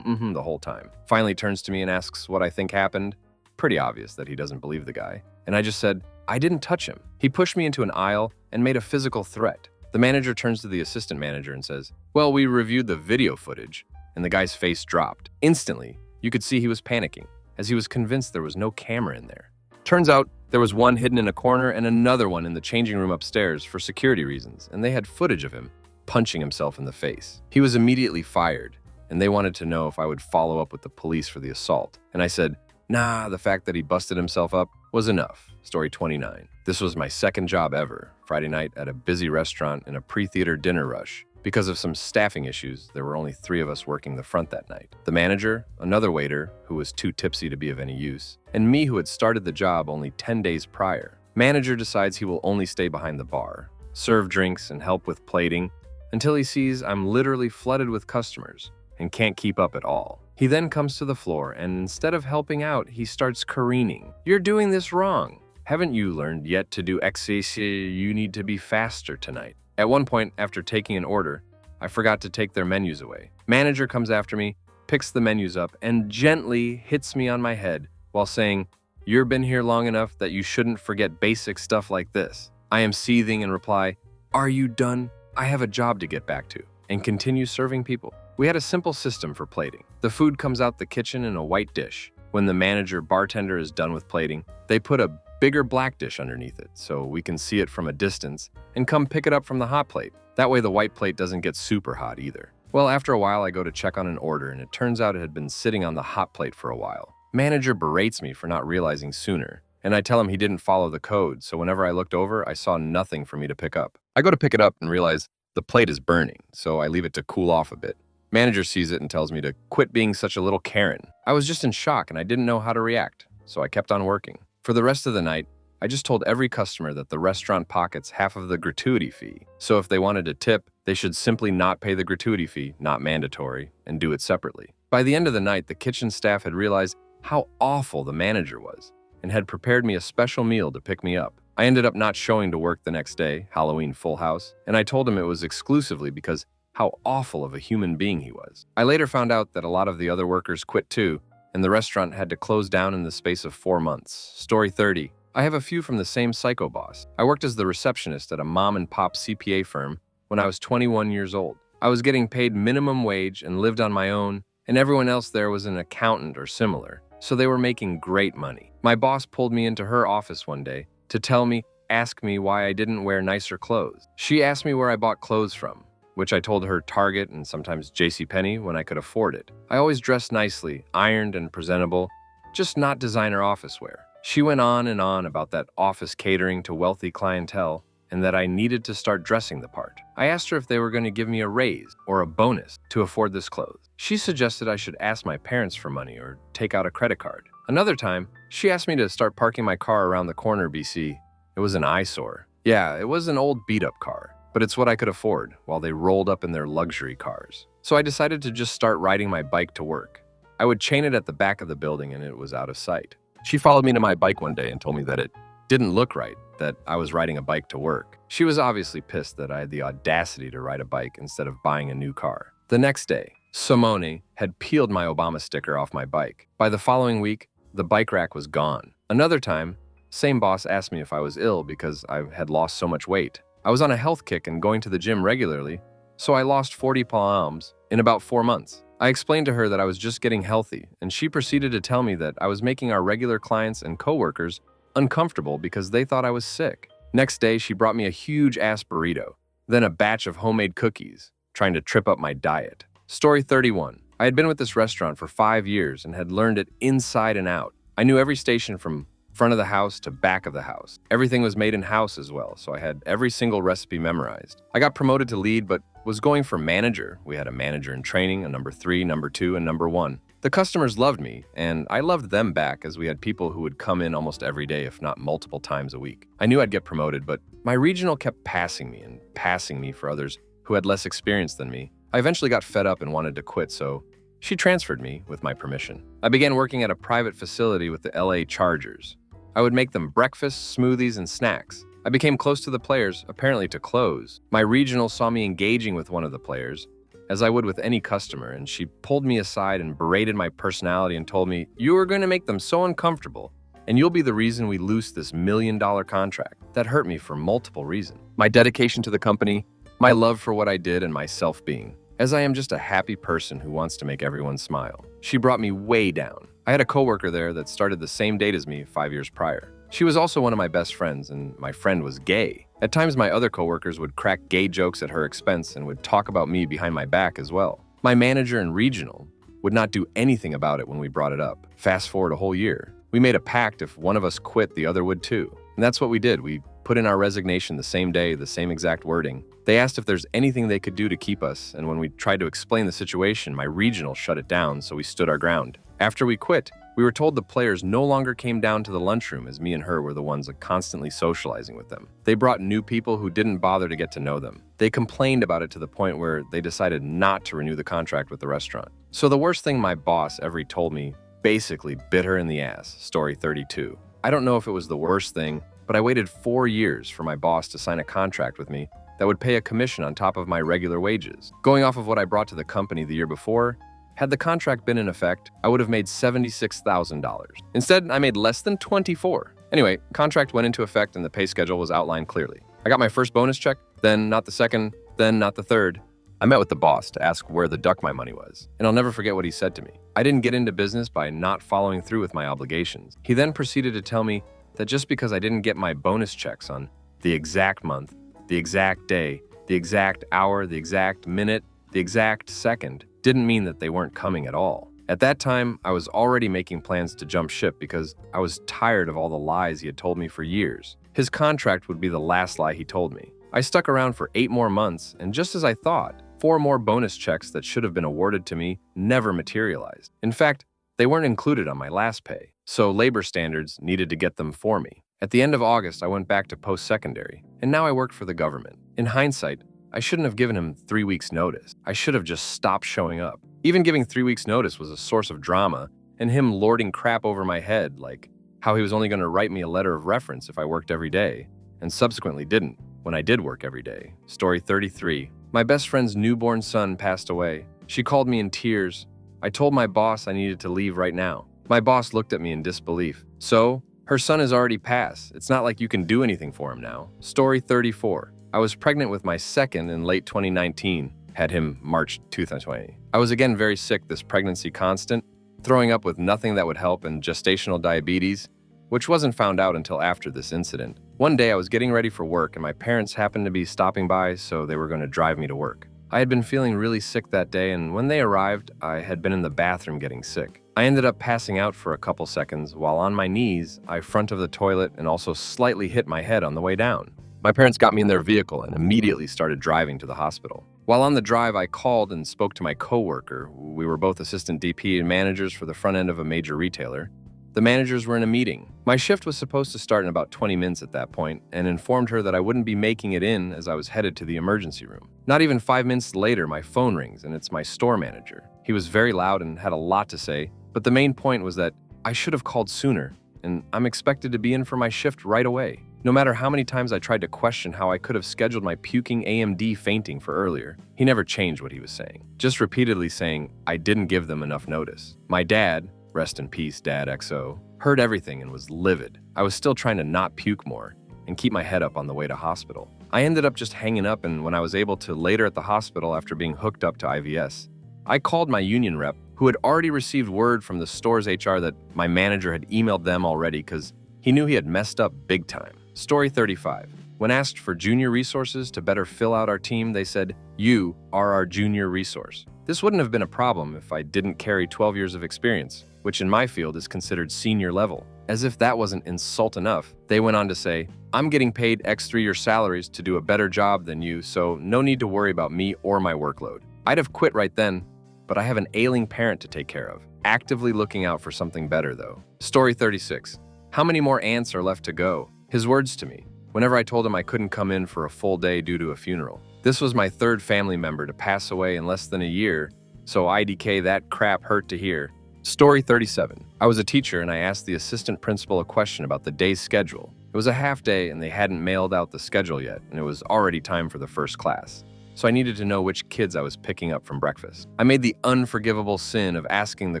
the whole time. Finally turns to me and asks what I think happened. Pretty obvious that he doesn't believe the guy. And I just said, "I didn't touch him. He pushed me into an aisle and made a physical threat." The manager turns to the assistant manager and says, "Well, we reviewed the video footage," and the guy's face dropped. Instantly, you could see he was panicking, as he was convinced there was no camera in there. Turns out there was one hidden in a corner and another one in the changing room upstairs for security reasons, and they had footage of him punching himself in the face. He was immediately fired, and they wanted to know if I would follow up with the police for the assault. And I said, nah, the fact that he busted himself up was enough. Story 29. This was my second job ever, Friday night at a busy restaurant in a pre-theater dinner rush. Because of some staffing issues, there were only 3 of us working the front that night. The manager, another waiter who was too tipsy to be of any use, and me who had started the job only 10 days prior. Manager decides he will only stay behind the bar, serve drinks and help with plating, until he sees I'm literally flooded with customers and can't keep up at all. He then comes to the floor and instead of helping out, he starts careening. "You're doing this wrong. Haven't you learned yet to do XCC? You need to be faster tonight." At one point, after taking an order, I forgot to take their menus away. Manager comes after me, picks the menus up, and gently hits me on my head while saying, "You've been here long enough that you shouldn't forget basic stuff like this." I am seething and reply, "Are you done? I have a job to get back to," and continue serving people. We had a simple system for plating. The food comes out the kitchen in a white dish. When the bartender is done with plating, they put a bigger black dish underneath it so we can see it from a distance and come pick it up from the hot plate. That way the white plate doesn't get super hot either. Well, after a while I go to check on an order and it turns out it had been sitting on the hot plate for a while. Manager berates me for not realizing sooner, and I tell him he didn't follow the code, so whenever I looked over, I saw nothing for me to pick up. I go to pick it up and realize the plate is burning, so I leave it to cool off a bit. Manager sees it and tells me to quit being such a little Karen. I was just in shock and I didn't know how to react, so I kept on working. For the rest of the night, I just told every customer that the restaurant pockets half of the gratuity fee, so if they wanted to tip, they should simply not pay the gratuity fee, not mandatory, and do it separately. By the end of the night, the kitchen staff had realized how awful the manager was and had prepared me a special meal to pick me up. I ended up not showing to work the next day, Halloween full house, and I told him it was exclusively because how awful of a human being he was. I later found out that a lot of the other workers quit too, and the restaurant had to close down in the space of 4 months. Story 30. I have a few from the same psycho boss. I worked as the receptionist at a mom-and-pop CPA firm when I was 21 years old. I was getting paid minimum wage and lived on my own, and everyone else there was an accountant or similar, so they were making great money. My boss pulled me into her office one day to ask me why I didn't wear nicer clothes. She asked me where I bought clothes from, which I told her Target and sometimes JCPenney when I could afford it. I always dressed nicely, ironed and presentable, just not designer office wear. She went on and on about that office catering to wealthy clientele and that I needed to start dressing the part. I asked her if they were going to give me a raise or a bonus to afford this clothes. She suggested I should ask my parents for money or take out a credit card. Another time, she asked me to start parking my car around the corner, BC. It was an eyesore. Yeah, it was an old beat-up car, but it's what I could afford while they rolled up in their luxury cars. So I decided to just start riding my bike to work. I would chain it at the back of the building and it was out of sight. She followed me to my bike one day and told me that it didn't look right, that I was riding a bike to work. She was obviously pissed that I had the audacity to ride a bike instead of buying a new car. The next day, Simone had peeled my Obama sticker off my bike. By the following week, the bike rack was gone. Another time, Same boss asked me if I was ill because I had lost so much weight. I was on a health kick and going to the gym regularly, so I lost 40 pounds in about 4 months. I explained to her that I was just getting healthy, and she proceeded to tell me that I was making our regular clients and coworkers uncomfortable because they thought I was sick. Next day, she brought me a huge-ass burrito, then a batch of homemade cookies, trying to trip up my diet. Story 31. I had been with this restaurant for 5 years and had learned it inside and out. I knew every station from front of the house to back of the house. Everything was made in-house as well, so I had every single recipe memorized. I got promoted to lead, but was going for manager. We had a manager in training, a number 3, number 2, and number 1. The customers loved me, and I loved them back as we had people who would come in almost every day, if not multiple times a week. I knew I'd get promoted, but my regional kept passing me for others who had less experience than me. I eventually got fed up and wanted to quit, so she transferred me with my permission. I began working at a private facility with the LA Chargers. I would make them breakfast, smoothies, and snacks. I became close to the players, apparently to close. My regional saw me engaging with one of the players, as I would with any customer, and she pulled me aside and berated my personality and told me, "You are going to make them so uncomfortable, and you'll be the reason we lose this $1 million contract." That hurt me for multiple reasons. My dedication to the company, my love for what I did, and my self-being, as I am just a happy person who wants to make everyone smile. She brought me way down. I had a coworker there that started the same date as me 5 years prior. She was also one of my best friends, and my friend was gay. At times, my other coworkers would crack gay jokes at her expense and would talk about me behind my back as well. My manager and regional would not do anything about it when we brought it up. Fast forward a whole year. We made a pact if one of us quit, the other would too. And that's what we did. We put in our resignation the same day, the same exact wording. They asked if there's anything they could do to keep us, and when we tried to explain the situation, my regional shut it down, so we stood our ground. After we quit, we were told the players no longer came down to the lunchroom, as me and her were the ones constantly socializing with them. They brought new people who didn't bother to get to know them. They complained about it to the point where they decided not to renew the contract with the restaurant. So the worst thing my boss ever told me basically bit her in the ass. Story 32. I don't know if it was the worst thing, but I waited 4 years for my boss to sign a contract with me that would pay a commission on top of my regular wages. Going off of what I brought to the company the year before, had the contract been in effect, I would have made $76,000. Instead, I made less than $24,000. Anyway, contract went into effect and the pay schedule was outlined clearly. I got my first bonus check, then not the second, then not the third. I met with the boss to ask where the duck my money was, and I'll never forget what he said to me. I didn't get into business by not following through with my obligations. He then proceeded to tell me that just because I didn't get my bonus checks on the exact month, the exact day, the exact hour, the exact minute, the exact second, didn't mean that they weren't coming at all. At that time, I was already making plans to jump ship because I was tired of all the lies he had told me for years. His contract would be the last lie he told me. I stuck around for 8 more months, and just as I thought, 4 more bonus checks that should have been awarded to me never materialized. In fact, they weren't included on my last pay, so labor standards needed to get them for me. At the end of August, I went back to post-secondary, and now I worked for the government. In hindsight, I shouldn't have given him 3 weeks' notice. I should have just stopped showing up. Even giving 3 weeks' notice was a source of drama, and him lording crap over my head, like how he was only going to write me a letter of reference if I worked every day, and subsequently didn't when I did work every day. Story 33. My best friend's newborn son passed away. She called me in tears. I told my boss I needed to leave right now. My boss looked at me in disbelief. So, her son has already passed. It's not like you can do anything for him now. Story 34. I was pregnant with my second in late 2019, had him March 2020. I was again very sick this pregnancy constant, throwing up with nothing that would help, and gestational diabetes, which wasn't found out until after this incident. One day I was getting ready for work and my parents happened to be stopping by, so they were going to drive me to work. I had been feeling really sick that day, and when they arrived, I had been in the bathroom getting sick. I ended up passing out for a couple seconds while on my knees, I front of the toilet and also slightly hit my head on the way down. My parents got me in their vehicle and immediately started driving to the hospital. While on the drive, I called and spoke to my coworker. We were both assistant DP and managers for the front end of a major retailer. The managers were in a meeting. My shift was supposed to start in about 20 minutes at that point, and informed her that I wouldn't be making it in as I was headed to the emergency room. Not even 5 minutes later, my phone rings and it's my store manager. He was very loud and had a lot to say, but the main point was that I should have called sooner, and I'm expected to be in for my shift right away. No matter how many times I tried to question how I could have scheduled my puking AMD fainting for earlier, he never changed what he was saying, just repeatedly saying I didn't give them enough notice. My dad, Rest in peace, Dad XO. Heard everything and was livid. I was still trying to not puke more and keep my head up on the way to hospital. I ended up just hanging up, and when I was able to later at the hospital after being hooked up to IVS, I called my union rep, who had already received word from the store's HR that my manager had emailed them already because he knew he had messed up big time. Story 35. When asked for junior resources to better fill out our team, they said, "You are our junior resource." This wouldn't have been a problem if I didn't carry 12 years of experience, which in my field is considered senior level. As if that wasn't insult enough, they went on to say, "I'm getting paid X 3-year salaries to do a better job than you, so no need to worry about me or my workload." I'd have quit right then, but I have an ailing parent to take care of. Actively looking out for something better, though. Story 36. How many more ants are left to go? His words to me, whenever I told him I couldn't come in for a full day due to a funeral. This was my third family member to pass away in less than a year, so IDK, that crap hurt to hear. Story 37. I was a teacher and I asked the assistant principal a question about the day's schedule. It was a half day and they hadn't mailed out the schedule yet, and it was already time for the first class. So I needed to know which kids I was picking up from breakfast. I made the unforgivable sin of asking the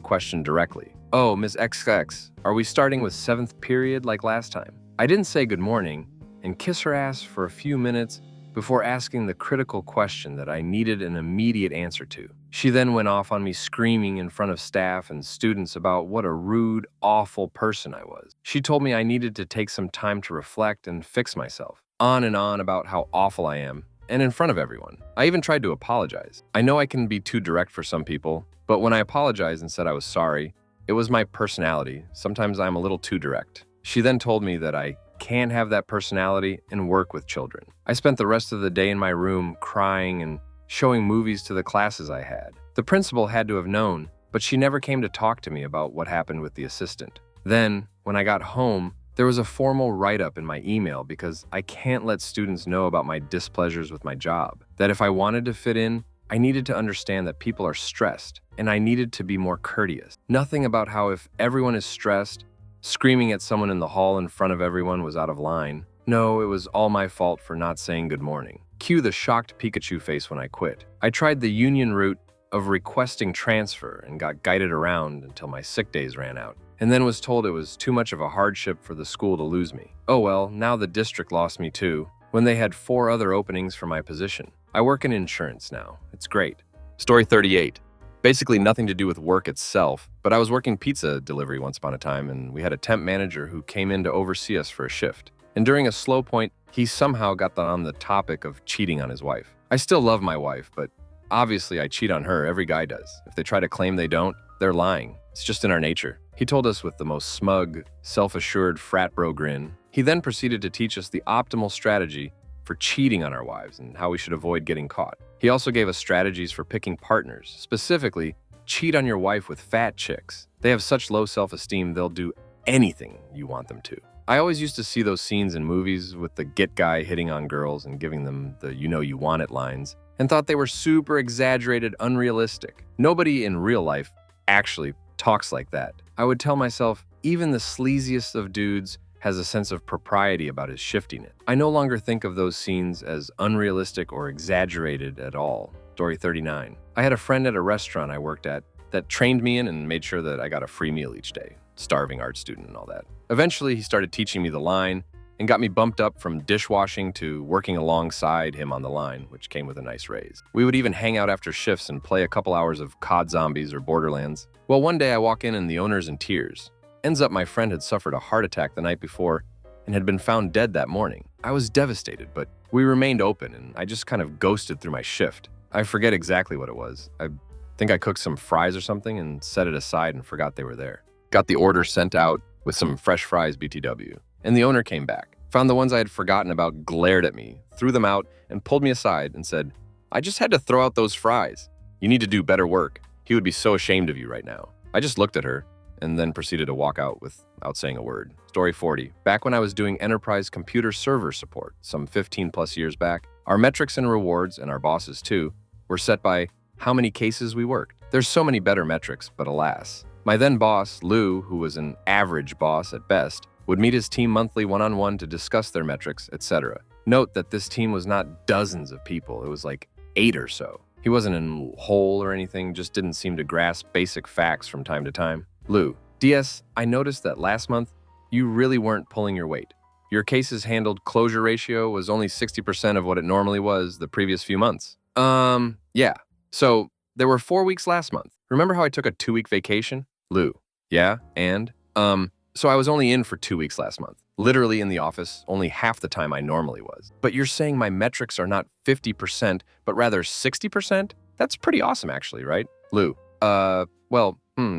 question directly. "Oh, Ms. XX, are we starting with 7th period like last time?" I didn't say good morning and kiss her ass for a few minutes before asking the critical question that I needed an immediate answer to. She then went off on me screaming in front of staff and students about what a rude, awful person I was. She told me I needed to take some time to reflect and fix myself. On and on about how awful I am, and in front of everyone. I even tried to apologize. I know I can be too direct for some people, but when I apologized and said I was sorry, it was my personality. Sometimes I'm a little too direct. She then told me that I can't have that personality and work with children. I spent the rest of the day in my room crying and showing movies to the classes I had. The principal had to have known, but she never came to talk to me about what happened with the assistant. Then, when I got home, there was a formal write-up in my email because I can't let students know about my displeasures with my job. That if I wanted to fit in, I needed to understand that people are stressed, and I needed to be more courteous. Nothing about how if everyone is stressed, screaming at someone in the hall in front of everyone was out of line. No, it was all my fault for not saying good morning. Cue the shocked Pikachu face when I quit. I tried the union route of requesting transfer and got guided around until my sick days ran out, and then was told it was too much of a hardship for the school to lose me. Oh well, now the district lost me too, when they had 4 other openings for my position. I work in insurance now. It's great. Story 38. Basically nothing to do with work itself, but I was working pizza delivery once upon a time, and we had a temp manager who came in to oversee us for a shift. And during a slow point, he somehow got on the topic of cheating on his wife. I still love my wife, but obviously I cheat on her. Every guy does. If they try to claim they don't, they're lying. It's just in our nature. He told us with the most smug, self-assured frat bro grin. He then proceeded to teach us the optimal strategy for cheating on our wives and how we should avoid getting caught. He also gave us strategies for picking partners, specifically, cheat on your wife with fat chicks. They have such low self-esteem, they'll do anything you want them to. I always used to see those scenes in movies with the get guy hitting on girls and giving them the "you know you want it" lines, and thought they were super exaggerated, unrealistic. Nobody in real life actually talks like that. I would tell myself, even the sleaziest of dudes has a sense of propriety about his shifting it. I no longer think of those scenes as unrealistic or exaggerated at all. Story 39. I had a friend at a restaurant I worked at that trained me in and made sure that I got a free meal each day. Starving art student and all that. Eventually, he started teaching me the line and got me bumped up from dishwashing to working alongside him on the line, which came with a nice raise. We would even hang out after shifts and play a couple hours of COD Zombies or Borderlands. Well, one day I walk in and the owner's in tears. Ends up my friend had suffered a heart attack the night before and had been found dead that morning. I was devastated, but we remained open and I just kind of ghosted through my shift. I forget exactly what it was. I think I cooked some fries or something and set it aside and forgot they were there. Got the order sent out with some fresh fries BTW. And the owner came back, found the ones I had forgotten about, glared at me, threw them out, and pulled me aside and said, "I just had to throw out those fries. You need to do better work. He would be so ashamed of you right now." I just looked at her and then proceeded to walk out without saying a word. Story 40. Back when I was doing enterprise computer server support, some 15 plus years back, our metrics and rewards, and our bosses too, were set by how many cases we worked. There's so many better metrics, but alas. My then boss, Lou, who was an average boss at best, would meet his team monthly one-on-one to discuss their metrics, etc. Note that this team was not dozens of people, it was like 8 or so. He wasn't in a hole or anything, just didn't seem to grasp basic facts from time to time. Lou, DS, I noticed that last month you really weren't pulling your weight. Your cases handled closure ratio was only 60% of what it normally was the previous few months. Yeah. So there were 4 weeks last month. Remember how I took a 2-week vacation? Lou, yeah, and? So I was only in for 2 weeks last month. Literally in the office, only half the time I normally was. But you're saying my metrics are not 50%, but rather 60%? That's pretty awesome, actually, right? Lou,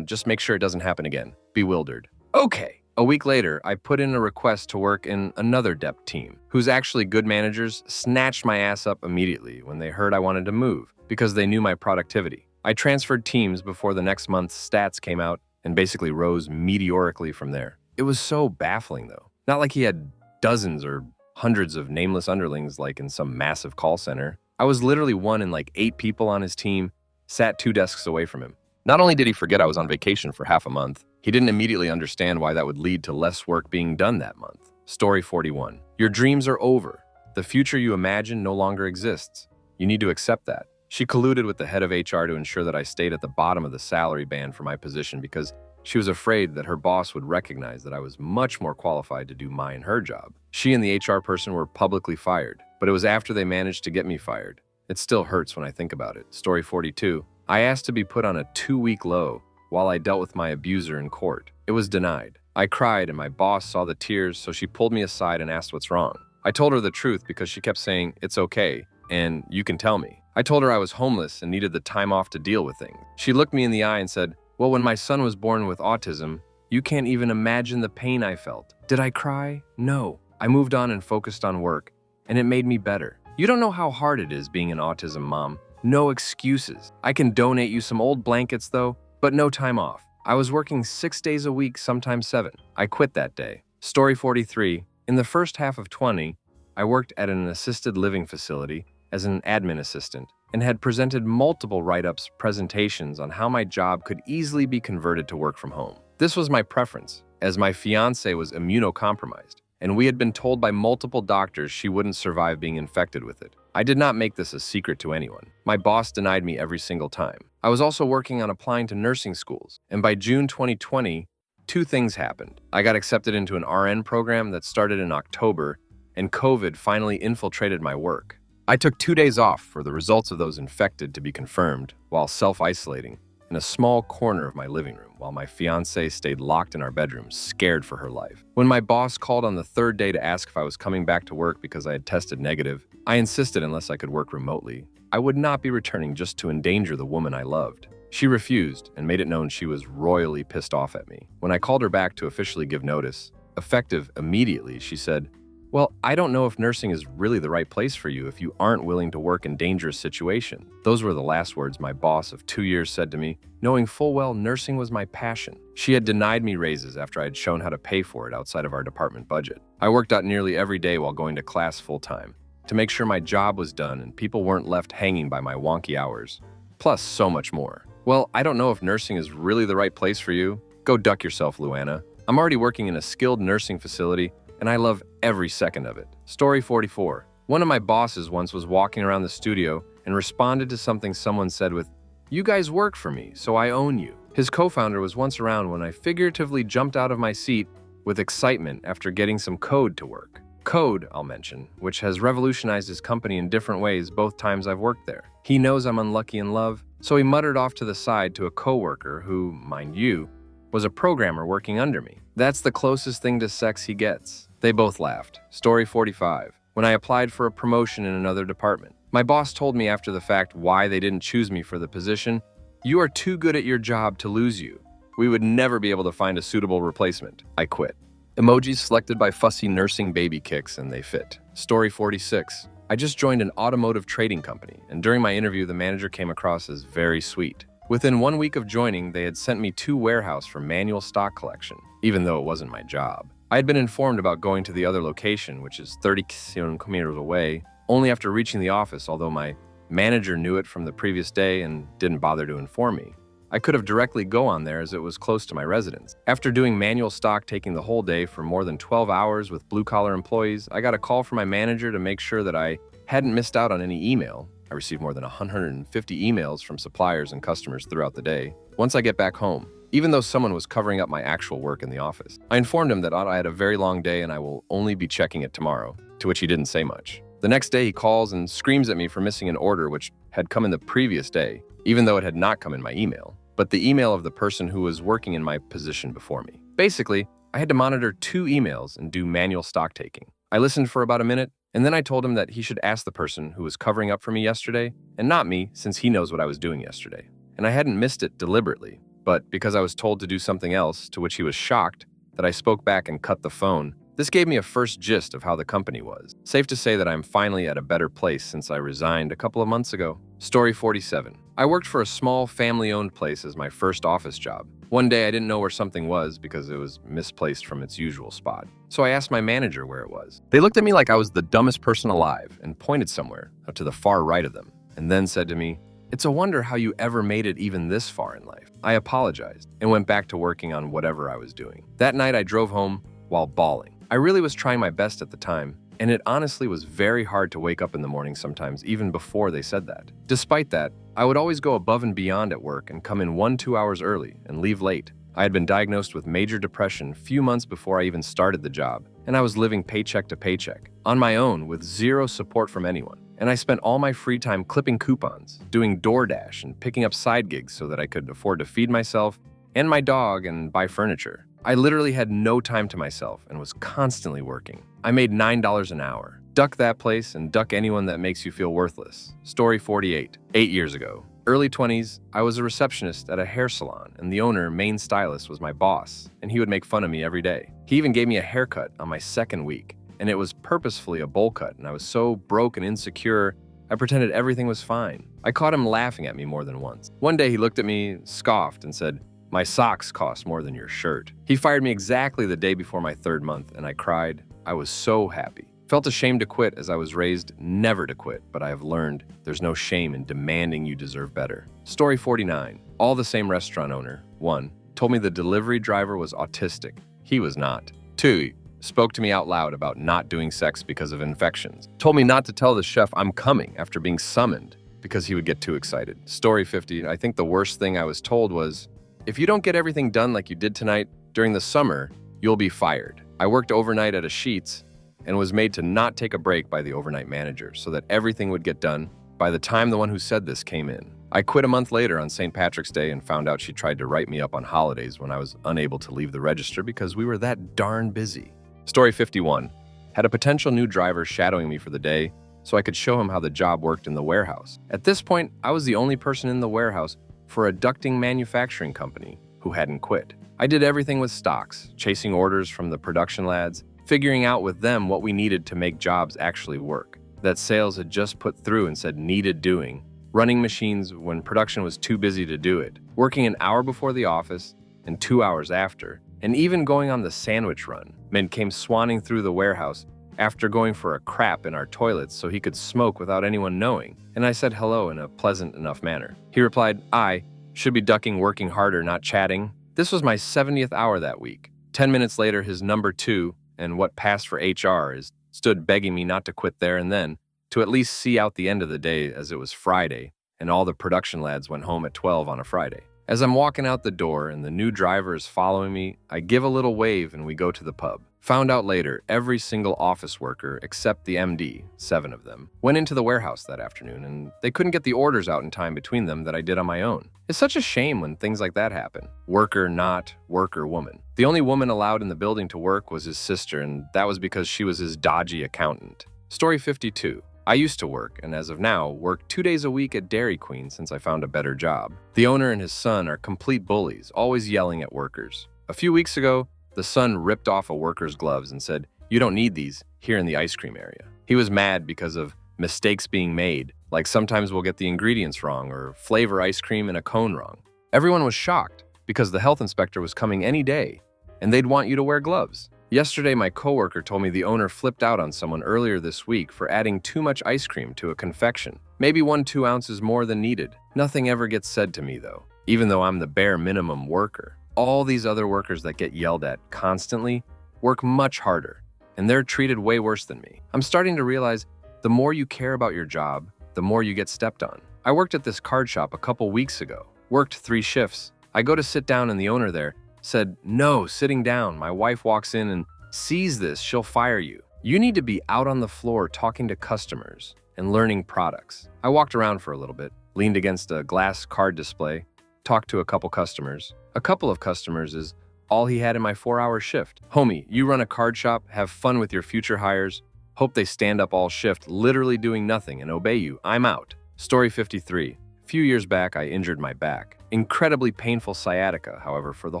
just make sure it doesn't happen again. Bewildered. Okay. A week later, I put in a request to work in another DEP team, whose actually good managers snatched my ass up immediately when they heard I wanted to move, because they knew my productivity. I transferred teams before the next month's stats came out and basically rose meteorically from there. It was so baffling, though. Not like he had dozens or hundreds of nameless underlings like in some massive call center. I was literally one in like 8 people on his team, sat 2 desks away from him. Not only did he forget I was on vacation for half a month, he didn't immediately understand why that would lead to less work being done that month. Story 41. Your dreams are over. The future you imagine no longer exists. You need to accept that. She colluded with the head of HR to ensure that I stayed at the bottom of the salary band for my position because she was afraid that her boss would recognize that I was much more qualified to do my and her job. She and the HR person were publicly fired, but it was after they managed to get me fired. It still hurts when I think about it. Story 42. I asked to be put on a 2-week low while I dealt with my abuser in court. It was denied. I cried and my boss saw the tears, so she pulled me aside and asked what's wrong. I told her the truth because she kept saying, "It's okay, and you can tell me." I told her I was homeless and needed the time off to deal with things. She looked me in the eye and said, "Well, when my son was born with autism, you can't even imagine the pain I felt." Did I cry? No. I moved on and focused on work, and it made me better. You don't know how hard it is being an autism mom. No excuses. I can donate you some old blankets though, but no time off. I was working 6 days a week, sometimes 7. I quit that day. Story 43. In the first half of 20, I worked at an assisted living facility as an admin assistant and had presented multiple write-ups, presentations on how my job could easily be converted to work from home. This was my preference, as my fiancé was immunocompromised, and we had been told by multiple doctors she wouldn't survive being infected with it. I did not make this a secret to anyone. My boss denied me every single time. I was also working on applying to nursing schools, and by June 2020, 2 things happened. I got accepted into an RN program that started in October, and COVID finally infiltrated my work. I took 2 days off for the results of those infected to be confirmed while self-isolating in a small corner of my living room while my fiancée stayed locked in our bedroom, scared for her life. When my boss called on the 3rd day to ask if I was coming back to work because I had tested negative, I insisted unless I could work remotely, I would not be returning just to endanger the woman I loved. She refused and made it known she was royally pissed off at me. When I called her back to officially give notice, effective immediately, she said, "Well, I don't know if nursing is really the right place for you if you aren't willing to work in dangerous situations." Those were the last words my boss of 2 years said to me, knowing full well nursing was my passion. She had denied me raises after I had shown how to pay for it outside of our department budget. I worked out nearly every day while going to class full-time to make sure my job was done and people weren't left hanging by my wonky hours. Plus, so much more. Well, I don't know if nursing is really the right place for you. Go duck yourself, Luana. I'm already working in a skilled nursing facility and I love every second of it. Story 44. One of my bosses once was walking around the studio and responded to something someone said with, "You guys work for me, so I own you." His co-founder was once around when I figuratively jumped out of my seat with excitement after getting some code to work. Code, I'll mention, which has revolutionized his company in different ways both times I've worked there. He knows I'm unlucky in love, so he muttered off to the side to a coworker who, mind you, was a programmer working under me. That's the closest thing to sex he gets. They both laughed. Story 45. When I applied for a promotion in another department, my boss told me after the fact why they didn't choose me for the position. "You are too good at your job to lose you. We would never be able to find a suitable replacement." I quit. Emojis selected by fussy nursing baby kicks, and they fit. Story 46. I just joined an automotive trading company, and during my interview, the manager came across as very sweet. Within 1 week of joining, they had sent me to warehouse for manual stock collection, even though it wasn't my job. I had been informed about going to the other location, which is 30 kilometers away, only after reaching the office, although my manager knew it from the previous day and didn't bother to inform me. I could have directly go on there as it was close to my residence. After doing manual stock taking the whole day for more than 12 hours with blue-collar employees, I got a call from my manager to make sure that I hadn't missed out on any email. I received more than 150 emails from suppliers and customers throughout the day. Once I get back home, even though someone was covering up my actual work in the office. I informed him that I had a very long day and I will only be checking it tomorrow, to which he didn't say much. The next day, he calls and screams at me for missing an order which had come in the previous day, even though it had not come in my email, but the email of the person who was working in my position before me. Basically, I had to monitor 2 emails and do manual stock taking. I listened for about a minute, and then I told him that he should ask the person who was covering up for me yesterday, and not me, since he knows what I was doing yesterday. And I hadn't missed it deliberately, but because I was told to do something else, to which he was shocked that I spoke back and cut the phone. This gave me a first gist of how the company was. Safe to say that I'm finally at a better place since I resigned a couple of months ago. Story 47. I worked for a small family-owned place as my first office job. One day I didn't know where something was because it was misplaced from its usual spot. So I asked my manager where it was. They looked at me like I was the dumbest person alive and pointed somewhere out to the far right of them, and then said to me, "It's a wonder how you ever made it even this far in life." I apologized and went back to working on whatever I was doing. That night I drove home while bawling. I really was trying my best at the time, and it honestly was very hard to wake up in the morning sometimes, even before they said that. Despite that, I would always go above and beyond at work and come in 1-2 hours early and leave late. I had been diagnosed with major depression few months before I even started the job, and I was living paycheck to paycheck, on my own with zero support from anyone. And I spent all my free time clipping coupons, doing DoorDash, and picking up side gigs so that I could afford to feed myself and my dog and buy furniture. I literally had no time to myself and was constantly working. I made $9 an hour. Duck that place and duck anyone that makes you feel worthless. Story 48. 8 years ago. Early 20s, I was a receptionist at a hair salon, and the owner, main stylist, was my boss, and he would make fun of me every day. He even gave me a haircut on my second week, and it was purposefully a bowl cut, and I was so broke and insecure, I pretended everything was fine. I caught him laughing at me more than once. One day he looked at me, scoffed, and said, "My socks cost more than your shirt." He fired me exactly the day before my 3rd month, and I cried. I was so happy. Felt ashamed to quit as I was raised never to quit, but I have learned there's no shame in demanding you deserve better. Story 49. All the same restaurant owner. 1. Told me the delivery driver was autistic. He was not. 2. Spoke to me out loud about not doing sex because of infections. Told me not to tell the chef I'm coming after being summoned because he would get too excited. Story 50. I think the worst thing I was told was, "If you don't get everything done like you did tonight during the summer, you'll be fired." I worked overnight at a Sheetz and was made to not take a break by the overnight manager so that everything would get done by the time the one who said this came in. I quit a month later on St. Patrick's Day and found out she tried to write me up on holidays when I was unable to leave the register because we were that darn busy. Story 51. Had a potential new driver shadowing me for the day so I could show him how the job worked in the warehouse. At this point, I was the only person in the warehouse for a ducting manufacturing company who hadn't quit. I did everything with stocks, chasing orders from the production lads, figuring out with them what we needed to make jobs actually work, that sales had just put through and said needed doing, running machines when production was too busy to do it, working an hour before the office and 2 hours after, and even going on the sandwich run. Men came swanning through the warehouse after going for a crap in our toilets so he could smoke without anyone knowing, and I said hello in a pleasant enough manner. He replied, "I should be ducking working harder, not chatting." This was my 70th hour that week. 10 minutes later, his number 2, and what passed for HR, stood begging me not to quit there and then, to at least see out the end of the day as it was Friday, and all the production lads went home at 12 on a Friday. As I'm walking out the door and the new driver is following me, I give a little wave and we go to the pub. Found out later, every single office worker except the MD, 7 of them, went into the warehouse that afternoon, and they couldn't get the orders out in time between them that I did on my own. It's such a shame when things like that happen. Worker not, worker woman. The only woman allowed in the building to work was his sister, and that was because she was his dodgy accountant. Story 52. I used to work, and as of now, work 2 days a week at Dairy Queen since I found a better job. The owner and his son are complete bullies, always yelling at workers. A few weeks ago, the son ripped off a worker's gloves and said, "You don't need these here in the ice cream area." He was mad because of mistakes being made, like sometimes we'll get the ingredients wrong or flavor ice cream in a cone wrong. Everyone was shocked because the health inspector was coming any day, and they'd want you to wear gloves. Yesterday, my coworker told me the owner flipped out on someone earlier this week for adding too much ice cream to a confection. Maybe 1-2 ounces more than needed. Nothing ever gets said to me, though, even though I'm the bare minimum worker. All these other workers that get yelled at constantly work much harder, and they're treated way worse than me. I'm starting to realize the more you care about your job, the more you get stepped on. I worked at this card shop a couple weeks ago, worked 3 shifts, I go to sit down and the owner there said, "No, sitting down." My wife walks in and sees this, she'll fire you. You need to be out on the floor talking to customers and learning products. I walked around for a little bit, leaned against a glass card display, talked to a couple customers. A couple of customers is all he had in my 4-hour shift. "Homie, you run a card shop, have fun with your future hires. Hope they stand up all shift, literally doing nothing and obey you. I'm out." Story 53. A few years back, I injured my back. Incredibly painful sciatica, however, for the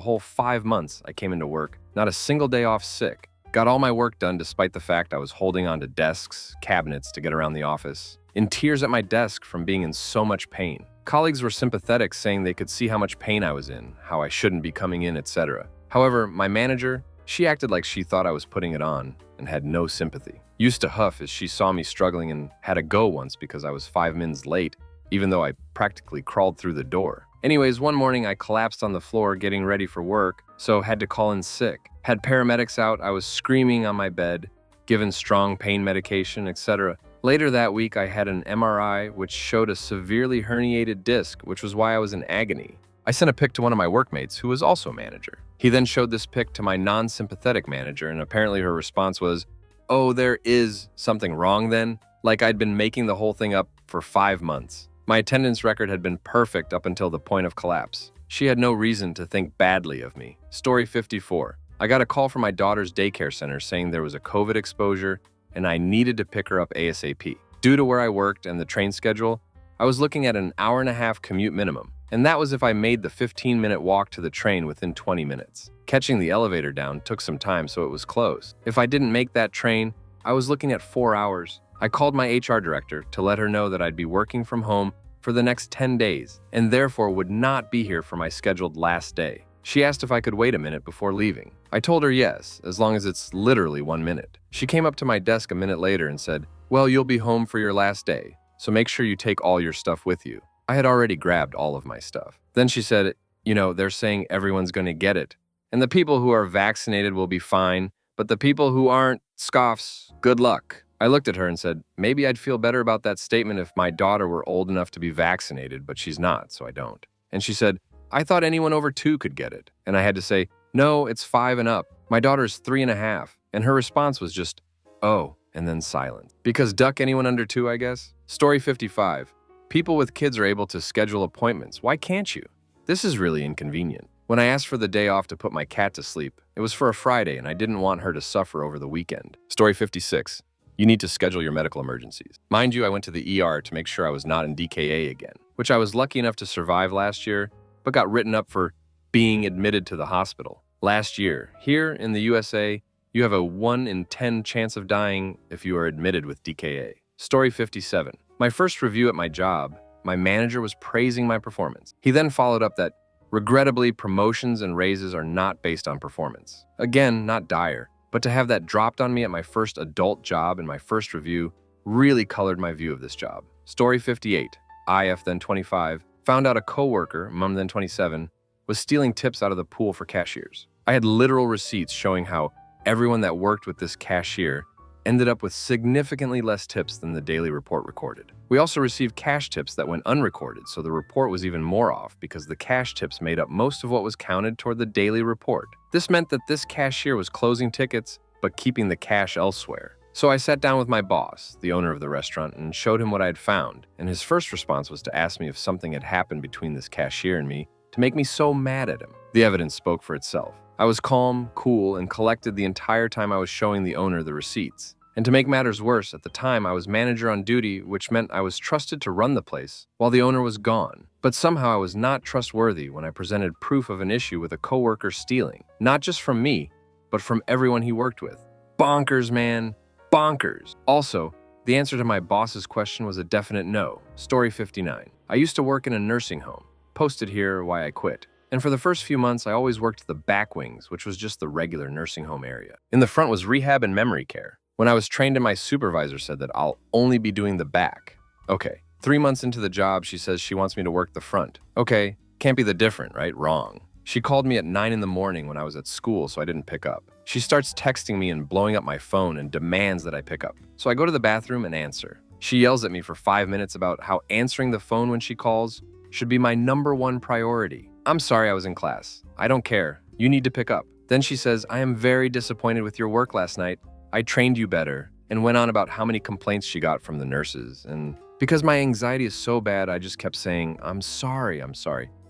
whole 5 months I came into work, not a single day off sick. Got all my work done despite the fact I was holding onto desks, cabinets to get around the office. In tears at my desk from being in so much pain. Colleagues were sympathetic, saying they could see how much pain I was in, how I shouldn't be coming in, etc. However, my manager, she acted like she thought I was putting it on and had no sympathy. Used to huff as she saw me struggling and had to go once because I was 5 minutes late, even though I practically crawled through the door. Anyways, one morning I collapsed on the floor getting ready for work, so had to call in sick. Had paramedics out, I was screaming on my bed, given strong pain medication, etc. Later that week, I had an MRI which showed a severely herniated disc, which was why I was in agony. I sent a pic to one of my workmates, who was also a manager. He then showed this pic to my non-sympathetic manager, and apparently her response was, "Oh, there is something wrong then?" Like I'd been making the whole thing up for 5 months. My attendance record had been perfect up until the point of collapse. She had no reason to think badly of me. Story 54. I got a call from my daughter's daycare center saying there was a COVID exposure and I needed to pick her up ASAP. Due to where I worked and the train schedule, I was looking at an hour-and-a-half commute minimum, and that was if I made the 15-minute walk to the train within 20 minutes. Catching the elevator down took some time, so it was close. If I didn't make that train, I was looking at 4 hours. I called my HR director to let her know that I'd be working from home for the next 10 days and therefore would not be here for my scheduled last day. She asked if I could wait a minute before leaving. I told her yes, as long as it's literally 1 minute. She came up to my desk a minute later and said, "Well, you'll be home for your last day, so make sure you take all your stuff with you." I had already grabbed all of my stuff. Then she said, "They're saying everyone's going to get it, and the people who are vaccinated will be fine, but the people who aren't, scoffs, good luck." I looked at her and said, maybe I'd feel better about that statement if my daughter were old enough to be vaccinated, but she's not, so I don't. And she said, "I thought anyone over 2 could get it." And I had to say, "No, it's 5 and up. My daughter's 3.5. And her response was just, "Oh," and then silent. Because duck anyone under 2, I guess? Story 55. People with kids are able to schedule appointments. Why can't you? This is really inconvenient. When I asked for the day off to put my cat to sleep, it was for a Friday and I didn't want her to suffer over the weekend. Story 56. You need to schedule your medical emergencies. Mind you, I went to the ER to make sure I was not in DKA again, which I was lucky enough to survive last year, but got written up for being admitted to the hospital. Last year, here in the USA, you have a 1 in 10 chance of dying if you are admitted with DKA. Story 57. My first review at my job, my manager was praising my performance. He then followed up that, regrettably, promotions and raises are not based on performance. Again, not dire. But to have that dropped on me at my first adult job in my first review really colored my view of this job. Story 58. IF, then 25, found out a coworker, mom then 27, was stealing tips out of the pool for cashiers. I had literal receipts showing how everyone that worked with this cashier ended up with significantly less tips than the daily report recorded. We also received cash tips that went unrecorded, so the report was even more off because the cash tips made up most of what was counted toward the daily report. This meant that this cashier was closing tickets, but keeping the cash elsewhere. So I sat down with my boss, the owner of the restaurant, and showed him what I had found, and his first response was to ask me if something had happened between this cashier and me to make me so mad at him. The evidence spoke for itself. I was calm, cool, and collected the entire time I was showing the owner the receipts. And to make matters worse, at the time I was manager on duty, which meant I was trusted to run the place while the owner was gone. But somehow I was not trustworthy when I presented proof of an issue with a coworker stealing, not just from me, but from everyone he worked with. Bonkers, man. Bonkers. Also, the answer to my boss's question was a definite no. Story 59. I used to work in a nursing home. Posted here why I quit. And for the first few months, I always worked the back wings, which was just the regular nursing home area. In the front was rehab and memory care. When I was trained in, my supervisor said that I'll only be doing the back. Okay, 3 months into the job, she says she wants me to work the front. Okay, can't be the different, right? Wrong. She called me at 9 in the morning when I was at school, so I didn't pick up. She starts texting me and blowing up my phone and demands that I pick up. So I go to the bathroom and answer. She yells at me for 5 minutes about how answering the phone when she calls should be my #1 priority. I'm sorry I was in class. I don't care. You need to pick up. Then she says, I am very disappointed with your work last night. I trained you better, and went on about how many complaints she got from the nurses. And because my anxiety is so bad, I just kept saying, I'm sorry.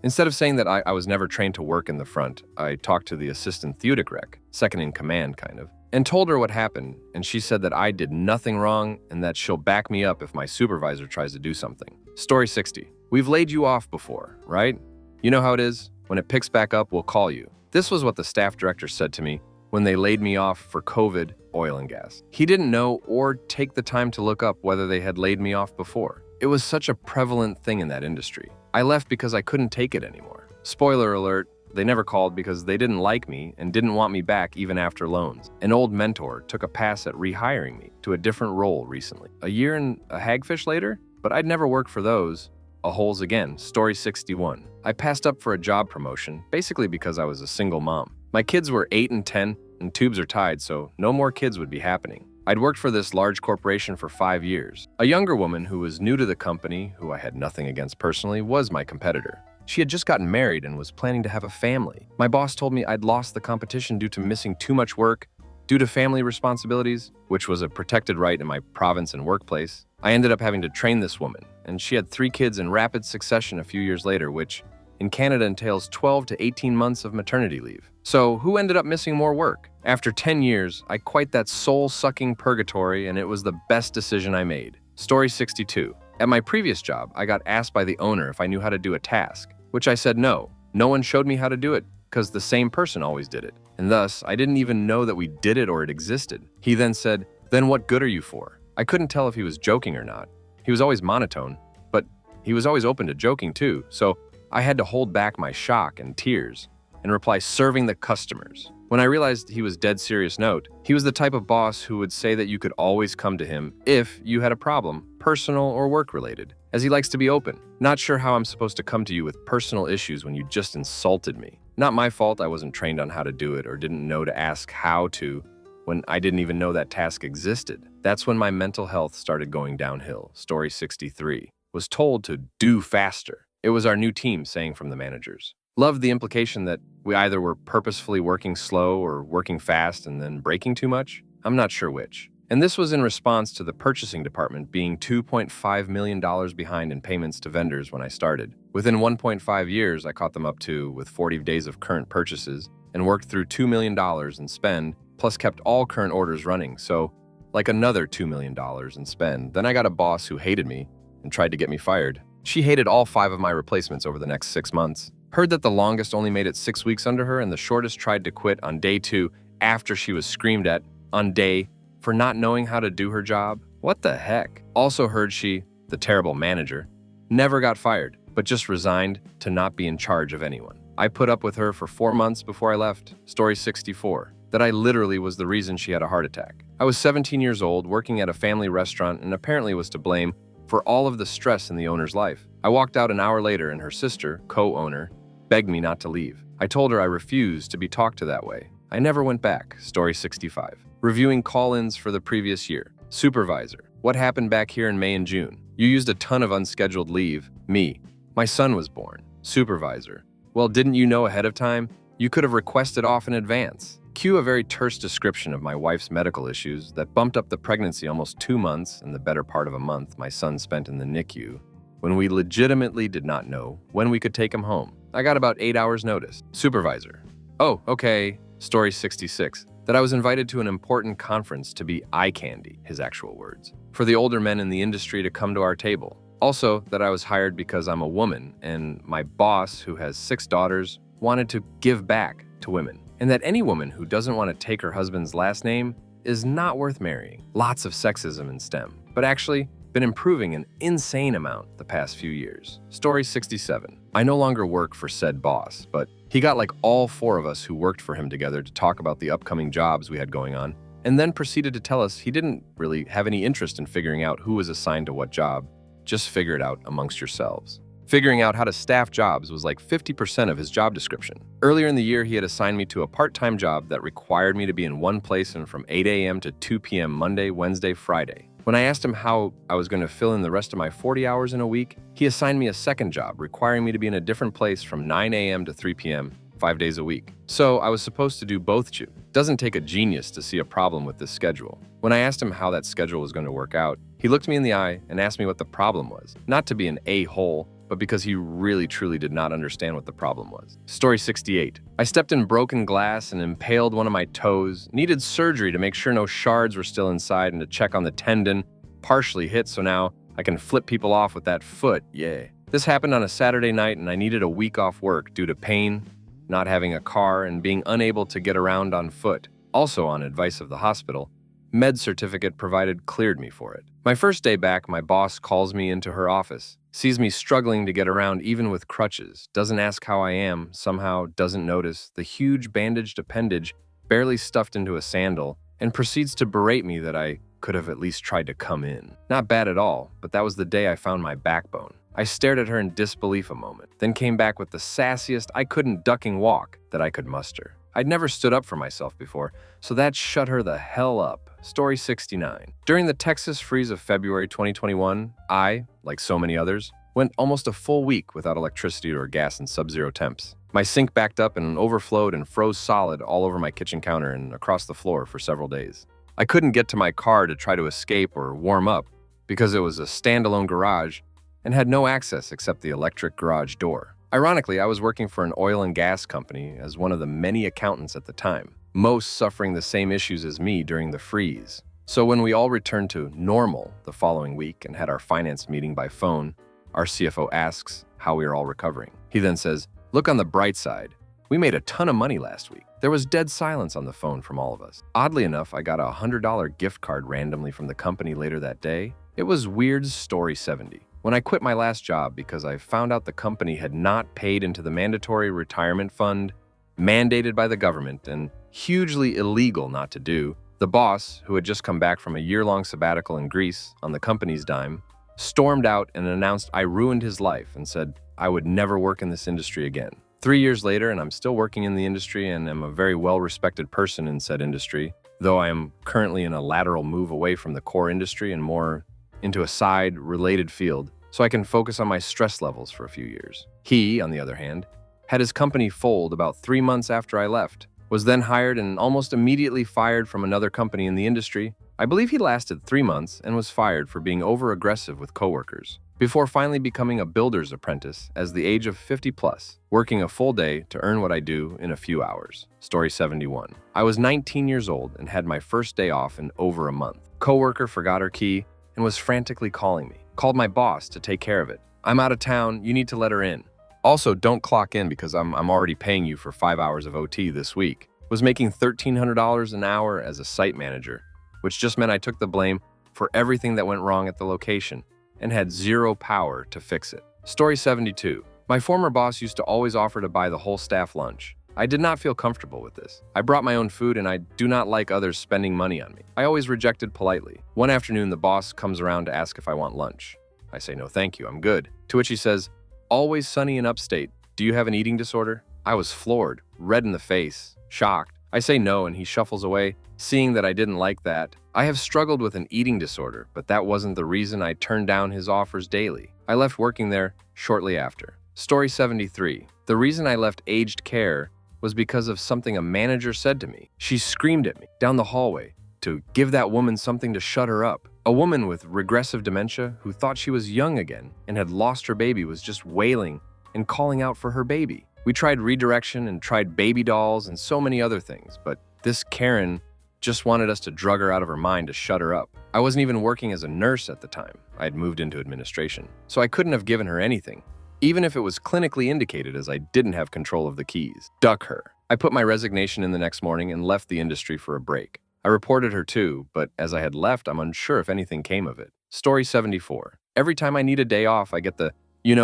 Instead of saying that I was never trained to work in the front, I talked to the assistant Theodicrec, second in command kind of, and told her what happened, and she said that I did nothing wrong and that she'll back me up if my supervisor tries to do something. Story 60. We've laid you off before, right? You know how it is? When it picks back up, we'll call you. This was what the staff director said to me when they laid me off for COVID, oil and gas. He didn't know or take the time to look up whether they had laid me off before. It was such a prevalent thing in that industry. I left because I couldn't take it anymore. Spoiler alert, they never called because they didn't like me and didn't want me back even after loans. An old mentor took a pass at rehiring me to a different role recently. A year and a hagfish later? But I'd never worked for those. A holes again. Story 61. I passed up for a job promotion, basically because I was a single mom. My kids were 8 and 10, and tubes are tied, so no more kids would be happening. I'd worked for this large corporation for 5 years. A younger woman who was new to the company, who I had nothing against personally, was my competitor. She had just gotten married and was planning to have a family. My boss told me I'd lost the competition due to missing too much work, due to family responsibilities, which was a protected right in my province and workplace. I ended up having to train this woman, and she had 3 kids in rapid succession a few years later, which in Canada entails 12 to 18 months of maternity leave. So who ended up missing more work? After 10 years, I quit that soul-sucking purgatory, and it was the best decision I made. Story 62. At my previous job, I got asked by the owner if I knew how to do a task, which I said no. No one showed me how to do it, because the same person always did it. And thus, I didn't even know that we did it or it existed. He then said, then what good are you for? I couldn't tell if he was joking or not. He was always monotone, but he was always open to joking too, so I had to hold back my shock and tears and reply, serving the customers. When I realized he was dead serious note, he was the type of boss who would say that you could always come to him if you had a problem, personal or work-related, as he likes to be open. Not sure how I'm supposed to come to you with personal issues when you just insulted me. Not my fault I wasn't trained on how to do it or didn't know to ask how to when I didn't even know that task existed. That's when my mental health started going downhill. Story 63. Was told to do faster. It was our new team saying from the managers. Loved the implication that we either were purposefully working slow or working fast and then breaking too much. I'm not sure which. And this was in response to the purchasing department being $2.5 million behind in payments to vendors when I started. Within 1.5 years, I caught them up to with 40 days of current purchases and worked through $2 million in spend, plus kept all current orders running. So like another $2 million in spend. Then I got a boss who hated me and tried to get me fired. She hated all 5 of my replacements over the next 6 months. Heard that the longest only made it 6 weeks under her and the shortest tried to quit on day 2 after she was screamed at on day for not knowing how to do her job. What the heck? Also heard she, the terrible manager, never got fired, but just resigned to not be in charge of anyone. I put up with her for 4 months before I left. Story 64. That I literally was the reason she had a heart attack. I was 17 years old, working at a family restaurant, and apparently was to blame for all of the stress in the owner's life. I walked out an hour later and her sister, co-owner, begged me not to leave. I told her I refused to be talked to that way. I never went back. Story 65. Reviewing call-ins for the previous year. Supervisor. What happened back here in May and June? You used a ton of unscheduled leave. Me. My son was born. Supervisor. Well, didn't you know ahead of time? You could have requested off in advance. Cue a very terse description of my wife's medical issues that bumped up the pregnancy almost 2 months and the better part of a month my son spent in the NICU, when we legitimately did not know when we could take him home. I got about 8 hours notice. Supervisor. Oh, okay. Story 66. That I was invited to an important conference to be eye candy, his actual words, for the older men in the industry to come to our table. Also, that I was hired because I'm a woman and my boss, who has 6 daughters, wanted to give back to women. And that any woman who doesn't want to take her husband's last name is not worth marrying. Lots of sexism in STEM, but actually been improving an insane amount the past few years. Story 67. I no longer work for said boss, but he got like all 4 of us who worked for him together to talk about the upcoming jobs we had going on, and then proceeded to tell us he didn't really have any interest in figuring out who was assigned to what job. Just figure it out amongst yourselves. Figuring out how to staff jobs was like 50% of his job description. Earlier in the year, he had assigned me to a part-time job that required me to be in one place and from 8 a.m. to 2 p.m. Monday, Wednesday, Friday. When I asked him how I was going to fill in the rest of my 40 hours in a week, he assigned me a second job, requiring me to be in a different place from 9 a.m. to 3 p.m., 5 days a week. So I was supposed to do both. Doesn't take a genius to see a problem with this schedule. When I asked him how that schedule was going to work out, he looked me in the eye and asked me what the problem was. Not to be an a-hole, but because he really truly did not understand what the problem was. Story 68. I stepped in broken glass and impaled one of my toes, needed surgery to make sure no shards were still inside and to check on the tendon, partially hit so now I can flip people off with that foot, yay. This happened on a Saturday night and I needed a week off work due to pain, not having a car, and being unable to get around on foot. Also on advice of the hospital, med certificate provided cleared me for it. My first day back, my boss calls me into her office, sees me struggling to get around even with crutches, doesn't ask how I am, somehow doesn't notice the huge bandaged appendage barely stuffed into a sandal, and proceeds to berate me that I could have at least tried to come in. Not bad at all, but that was the day I found my backbone. I stared at her in disbelief a moment, then came back with the sassiest I couldn't ducking walk that I could muster. I'd never stood up for myself before, so that shut her the hell up. Story 69. During the Texas freeze of February 2021, I, like so many others, went almost a full week without electricity or gas in sub-zero temps. My sink backed up and overflowed and froze solid all over my kitchen counter and across the floor for several days. I couldn't get to my car to try to escape or warm up because it was a standalone garage and had no access except the electric garage door. Ironically, I was working for an oil and gas company as one of the many accountants at the time, most suffering the same issues as me during the freeze. So when we all returned to normal the following week and had our finance meeting by phone, our CFO asks how we are all recovering. He then says, "Look on the bright side. We made a ton of money last week." There was dead silence on the phone from all of us. Oddly enough, I got a $100 gift card randomly from the company later that day. It was weird. Story 70. When I quit my last job because I found out the company had not paid into the mandatory retirement fund mandated by the government and hugely illegal not to do, the boss, who had just come back from a year-long sabbatical in Greece on the company's dime, stormed out and announced I ruined his life and said I would never work in this industry again. 3 years later, and I'm still working in the industry and am a very well-respected person in said industry, though I am currently in a lateral move away from the core industry and more into a side related field so I can focus on my stress levels for a few years. He, on the other hand, had his company fold about 3 months after I left, was then hired and almost immediately fired from another company in the industry. I believe he lasted 3 months and was fired for being over-aggressive with coworkers, before finally becoming a builder's apprentice as the age of 50 plus, working a full day to earn what I do in a few hours. Story 71. I was 19 years old and had my first day off in over a month. Coworker forgot her key and was frantically calling me. Called my boss to take care of it. "I'm out of town, you need to let her in. Also, don't clock in because I'm already paying you for 5 hours of OT this week." Was making $1,300 an hour as a site manager, which just meant I took the blame for everything that went wrong at the location and had zero power to fix it. Story 72. My former boss used to always offer to buy the whole staff lunch. I did not feel comfortable with this. I brought my own food and I do not like others spending money on me. I always rejected politely. One afternoon, the boss comes around to ask if I want lunch. I say, "No, thank you, I'm good." To which he says, "Always sunny in upstate. Do you have an eating disorder?" I was floored, red in the face, shocked. I say no and he shuffles away, seeing that I didn't like that. I have struggled with an eating disorder, but that wasn't the reason I turned down his offers daily. I left working there shortly after. Story 73. The reason I left aged care was because of something a manager said to me. She screamed at me down the hallway to give that woman something to shut her up. A woman with regressive dementia who thought she was young again and had lost her baby was just wailing and calling out for her baby. We tried redirection and tried baby dolls and so many other things, but this Karen just wanted us to drug her out of her mind to shut her up. I wasn't even working as a nurse at the time. I had moved into administration, so I couldn't have given her anything, even if it was clinically indicated, as I didn't have control of the keys. Duck her. I put my resignation in the next morning and left the industry for a break. I reported her too, but as I had left, I'm unsure if anything came of it. Story 74. Every time I need a day off, I get the,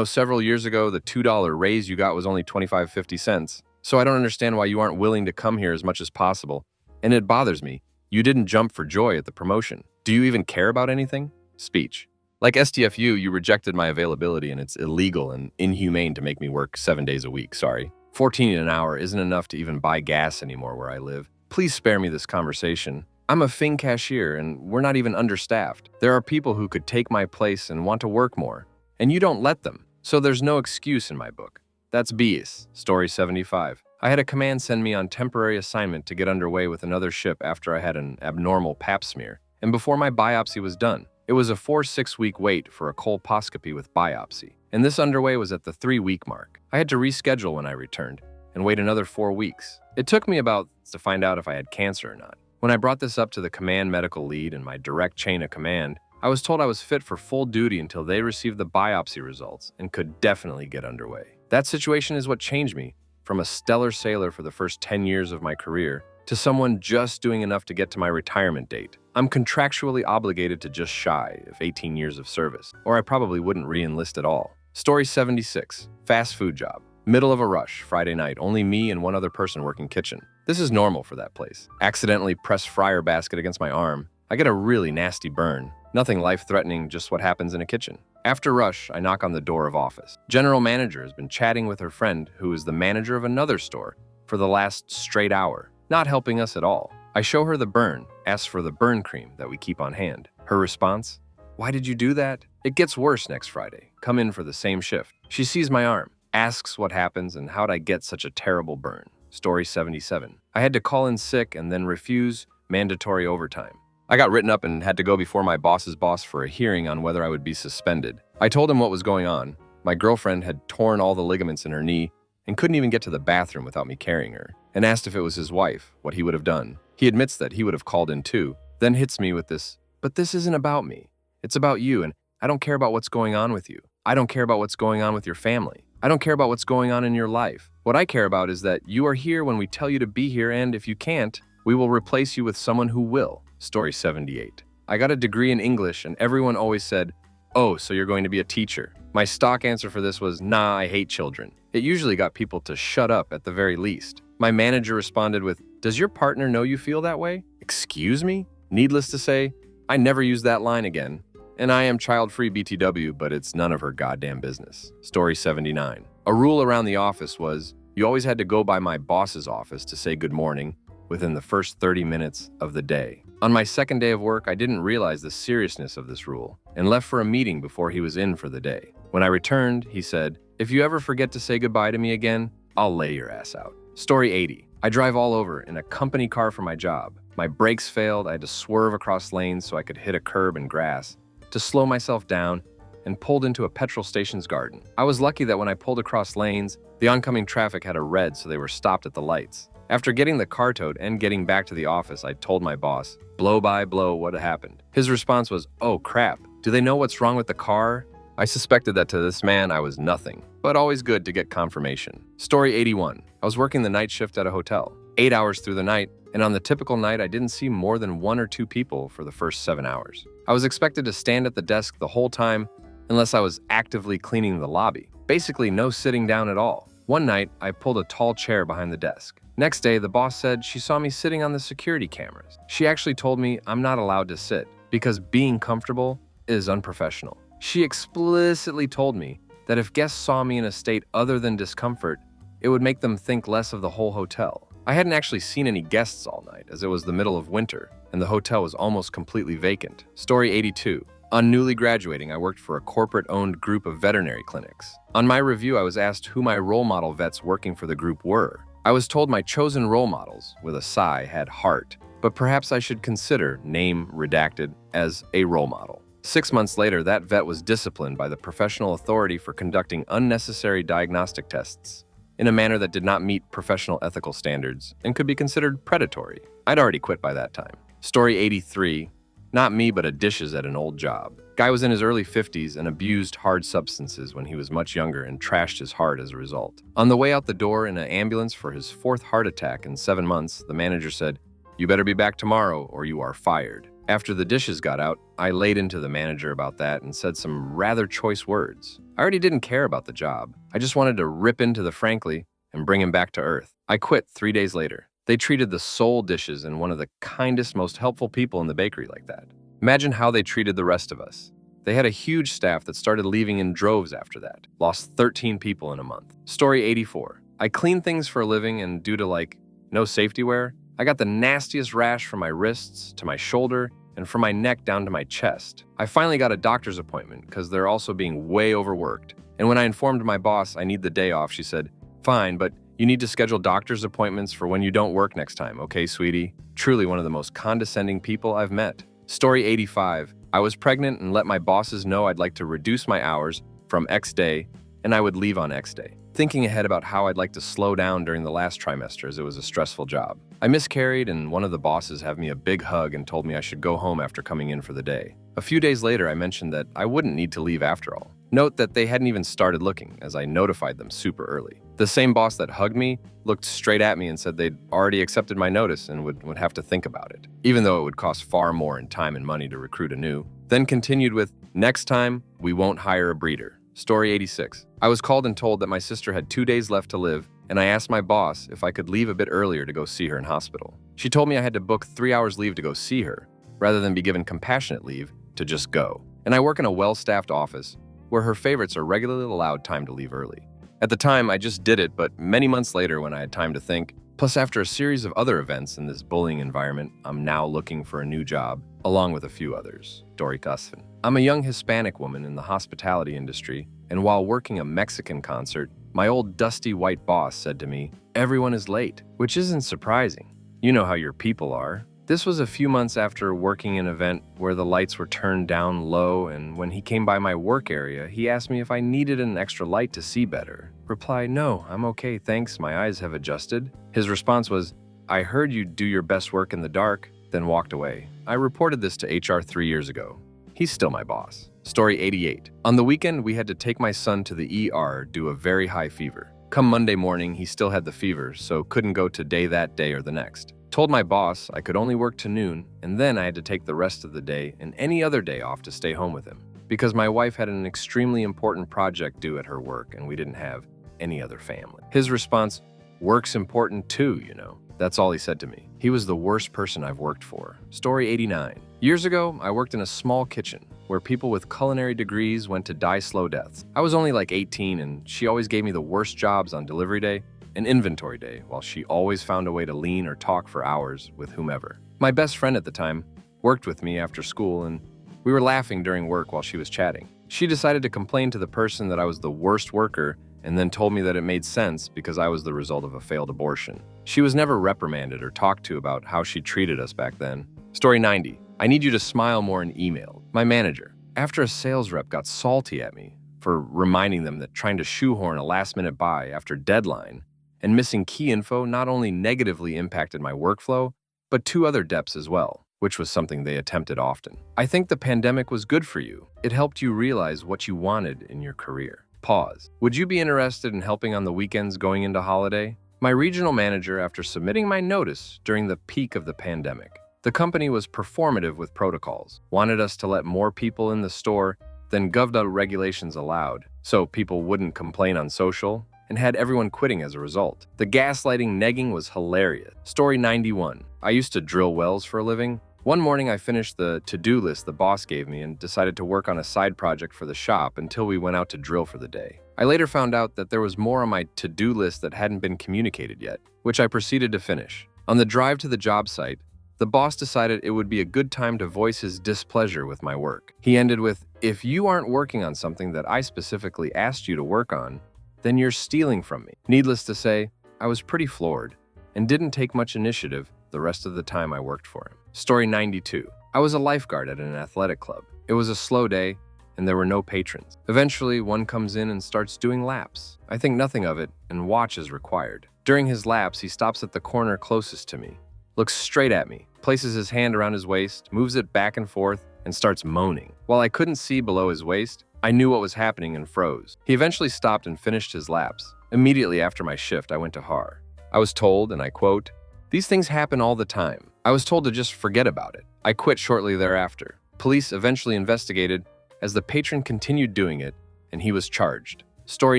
several years ago, the $2 raise you got was only 25.50 cents. So I don't understand why you aren't willing to come here as much as possible. And it bothers me. You didn't jump for joy at the promotion. Do you even care about anything? Speech. Like STFU, you rejected my availability and it's illegal and inhumane to make me work 7 days a week, sorry. $14 an hour isn't enough to even buy gas anymore where I live. Please spare me this conversation. I'm a Fing cashier and we're not even understaffed. There are people who could take my place and want to work more, and you don't let them. So there's no excuse in my book. That's BS. Story 75. I had a command send me on temporary assignment to get underway with another ship after I had an abnormal pap smear, and before my biopsy was done. It was a 4-6 week wait for a colposcopy with biopsy, and this underway was at the 3-week mark. I had to reschedule when I returned and wait another 4 weeks. It took me about to find out if I had cancer or not. When I brought this up to the command medical lead and my direct chain of command, I was told I was fit for full duty until they received the biopsy results and could definitely get underway. That situation is what changed me from a stellar sailor for the first 10 years of my career to someone just doing enough to get to my retirement date. I'm contractually obligated to just shy of 18 years of service, or I probably wouldn't re-enlist at all. Story 76. Fast food job. Middle of a rush, Friday night, only me and one other person working kitchen. This is normal for that place. Accidentally press fryer basket against my arm. I get a really nasty burn. Nothing life-threatening, just what happens in a kitchen. After rush, I knock on the door of office. General manager has been chatting with her friend, who is the manager of another store, for the last straight hour, not helping us at all. I show her the burn, ask for the burn cream that we keep on hand. Her response, "Why did you do that?" It gets worse next Friday. Come in for the same shift. She sees my arm, asks what happens and how'd I get such a terrible burn. Story 77. I had to call in sick and then refuse mandatory overtime. I got written up and had to go before my boss's boss for a hearing on whether I would be suspended. I told him what was going on. My girlfriend had torn all the ligaments in her knee and couldn't even get to the bathroom without me carrying her, and asked if it was his wife, what he would have done. He admits that he would have called in too, then hits me with this, "But this isn't about me. It's about you, and I don't care about what's going on with you. I don't care about what's going on with your family. I don't care about what's going on in your life. What I care about is that you are here when we tell you to be here, and if you can't, we will replace you with someone who will." Story 78. I got a degree in English, and everyone always said, "Oh, so you're going to be a teacher." My stock answer for this was, "Nah, I hate children." It usually got people to shut up at the very least. My manager responded with, "Does your partner know you feel that way?" Excuse me? Needless to say, I never used that line again. And I am child-free BTW, but it's none of her goddamn business. Story 79. A rule around the office was, you always had to go by my boss's office to say good morning within the first 30 minutes of the day. On my second day of work, I didn't realize the seriousness of this rule and left for a meeting before he was in for the day. When I returned, he said, "If you ever forget to say goodbye to me again, I'll lay your ass out." Story 80. I drive all over in a company car for my job. My brakes failed. I had to swerve across lanes so I could hit a curb and grass to slow myself down, and pulled into a petrol station's garden. I was lucky that when I pulled across lanes, the oncoming traffic had a red, so they were stopped at the lights. After getting the car towed and getting back to the office, I told my boss, blow by blow, what had happened. His response was, "Oh crap, do they know what's wrong with the car?" I suspected that to this man I was nothing, but always good to get confirmation. Story 81. I was working the night shift at a hotel, 8 hours through the night, and on the typical night I didn't see more than 1 or 2 people for the first 7 hours. I was expected to stand at the desk the whole time unless I was actively cleaning the lobby. Basically no sitting down at all. One night, I pulled a tall chair behind the desk. Next day, the boss said she saw me sitting on the security cameras. She actually told me I'm not allowed to sit because being comfortable is unprofessional. She explicitly told me that if guests saw me in a state other than discomfort, it would make them think less of the whole hotel. I hadn't actually seen any guests all night, as it was the middle of winter, and the hotel was almost completely vacant. Story 82. On newly graduating, I worked for a corporate-owned group of veterinary clinics. On my review, I was asked who my role model vets working for the group were. I was told my chosen role models, with a sigh, had heart, but perhaps I should consider, name redacted, as a role model. 6 months later, that vet was disciplined by the professional authority for conducting unnecessary diagnostic tests in a manner that did not meet professional ethical standards and could be considered predatory. I'd already quit by that time. Story 83. Not me, but a dishes at an old job. Guy was in his early 50s and abused hard substances when he was much younger and trashed his heart as a result. On the way out the door in an ambulance for his 4th heart attack in 7 months, the manager said, "You better be back tomorrow or you are fired." After the dishes got out, I laid into the manager about that and said some rather choice words. I already didn't care about the job. I just wanted to rip into the frankly and bring him back to earth. I quit 3 days later. They treated the sole dishes and one of the kindest, most helpful people in the bakery like that. Imagine how they treated the rest of us. They had a huge staff that started leaving in droves after that. Lost 13 people in a month. Story 84. I clean things for a living and due to no safety wear, I got the nastiest rash from my wrists to my shoulder and from my neck down to my chest. I finally got a doctor's appointment because they're also being way overworked. And when I informed my boss I need the day off, she said, "Fine, but you need to schedule doctor's appointments for when you don't work next time, okay, sweetie?" Truly one of the most condescending people I've met. Story 85. I was pregnant and let my bosses know I'd like to reduce my hours from X day and I would leave on X day, thinking ahead about how I'd like to slow down during the last trimester as it was a stressful job. I miscarried and one of the bosses gave me a big hug and told me I should go home after coming in for the day. A few days later, I mentioned that I wouldn't need to leave after all. Note that they hadn't even started looking, as I notified them super early. The same boss that hugged me looked straight at me and said they'd already accepted my notice and would have to think about it, even though it would cost far more in time and money to recruit anew. Then continued with, "Next time, we won't hire a breeder." Story 86. I was called and told that my sister had 2 days left to live, and I asked my boss if I could leave a bit earlier to go see her in hospital. She told me I had to book 3 hours leave to go see her, rather than be given compassionate leave to just go. And I work in a well-staffed office, where her favorites are regularly allowed time to leave early. At the time, I just did it, but many months later when I had time to think, plus after a series of other events in this bullying environment, I'm now looking for a new job, along with a few others. Dory Cusfin. I'm a young Hispanic woman in the hospitality industry, and while working a Mexican concert, my old dusty white boss said to me, "Everyone is late," which isn't surprising. You know how your people are. This was a few months after working an event where the lights were turned down low, and when he came by my work area, he asked me if I needed an extra light to see better. Reply, "No, I'm okay, thanks, my eyes have adjusted." His response was, "I heard you do your best work in the dark," then walked away. I reported this to HR 3 years ago. He's still my boss. Story 88. On the weekend, we had to take my son to the ER due to a very high fever. Come Monday morning, he still had the fever, so couldn't go to that day or the next. Told my boss I could only work to noon, and then I had to take the rest of the day and any other day off to stay home with him, because my wife had an extremely important project due at her work and we didn't have any other family. His response, "Work's important too, you know." That's all he said to me. He was the worst person I've worked for. Story 89. Years ago, I worked in a small kitchen where people with culinary degrees went to die slow deaths. I was only like 18 and she always gave me the worst jobs on delivery day and inventory day, while she always found a way to lean or talk for hours with whomever. My best friend at the time worked with me after school and we were laughing during work while she was chatting. She decided to complain to the person that I was the worst worker and then told me that it made sense because I was the result of a failed abortion. She was never reprimanded or talked to about how she treated us back then. Story 90. I need you to smile more in email. My manager. After a sales rep got salty at me for reminding them that trying to shoehorn a last-minute buy after deadline and missing key info not only negatively impacted my workflow, but 2 other depths as well, which was something they attempted often. I think the pandemic was good for you. It helped you realize what you wanted in your career. Pause. Would you be interested in helping on the weekends going into holiday? My regional manager, after submitting my notice during the peak of the pandemic, the company was performative with protocols, wanted us to let more people in the store than GovDA regulations allowed, so people wouldn't complain on social, and had everyone quitting as a result. The gaslighting negging was hilarious. Story 91. I used to drill wells for a living. One morning I finished the to-do list the boss gave me and decided to work on a side project for the shop until we went out to drill for the day. I later found out that there was more on my to-do list that hadn't been communicated yet, which I proceeded to finish. On the drive to the job site, the boss decided it would be a good time to voice his displeasure with my work. He ended with, "If you aren't working on something that I specifically asked you to work on, then you're stealing from me." Needless to say, I was pretty floored and didn't take much initiative the rest of the time I worked for him. Story 92. I was a lifeguard at an athletic club. It was a slow day, and there were no patrons. Eventually, one comes in and starts doing laps. I think nothing of it, and watch is required. During his laps, he stops at the corner closest to me, looks straight at me, places his hand around his waist, moves it back and forth, and starts moaning. While I couldn't see below his waist, I knew what was happening and froze. He eventually stopped and finished his laps. Immediately after my shift, I went to HAR. I was told, and I quote, "These things happen all the time." I was told to just forget about it. I quit shortly thereafter. Police eventually investigated as the patron continued doing it, and he was charged. Story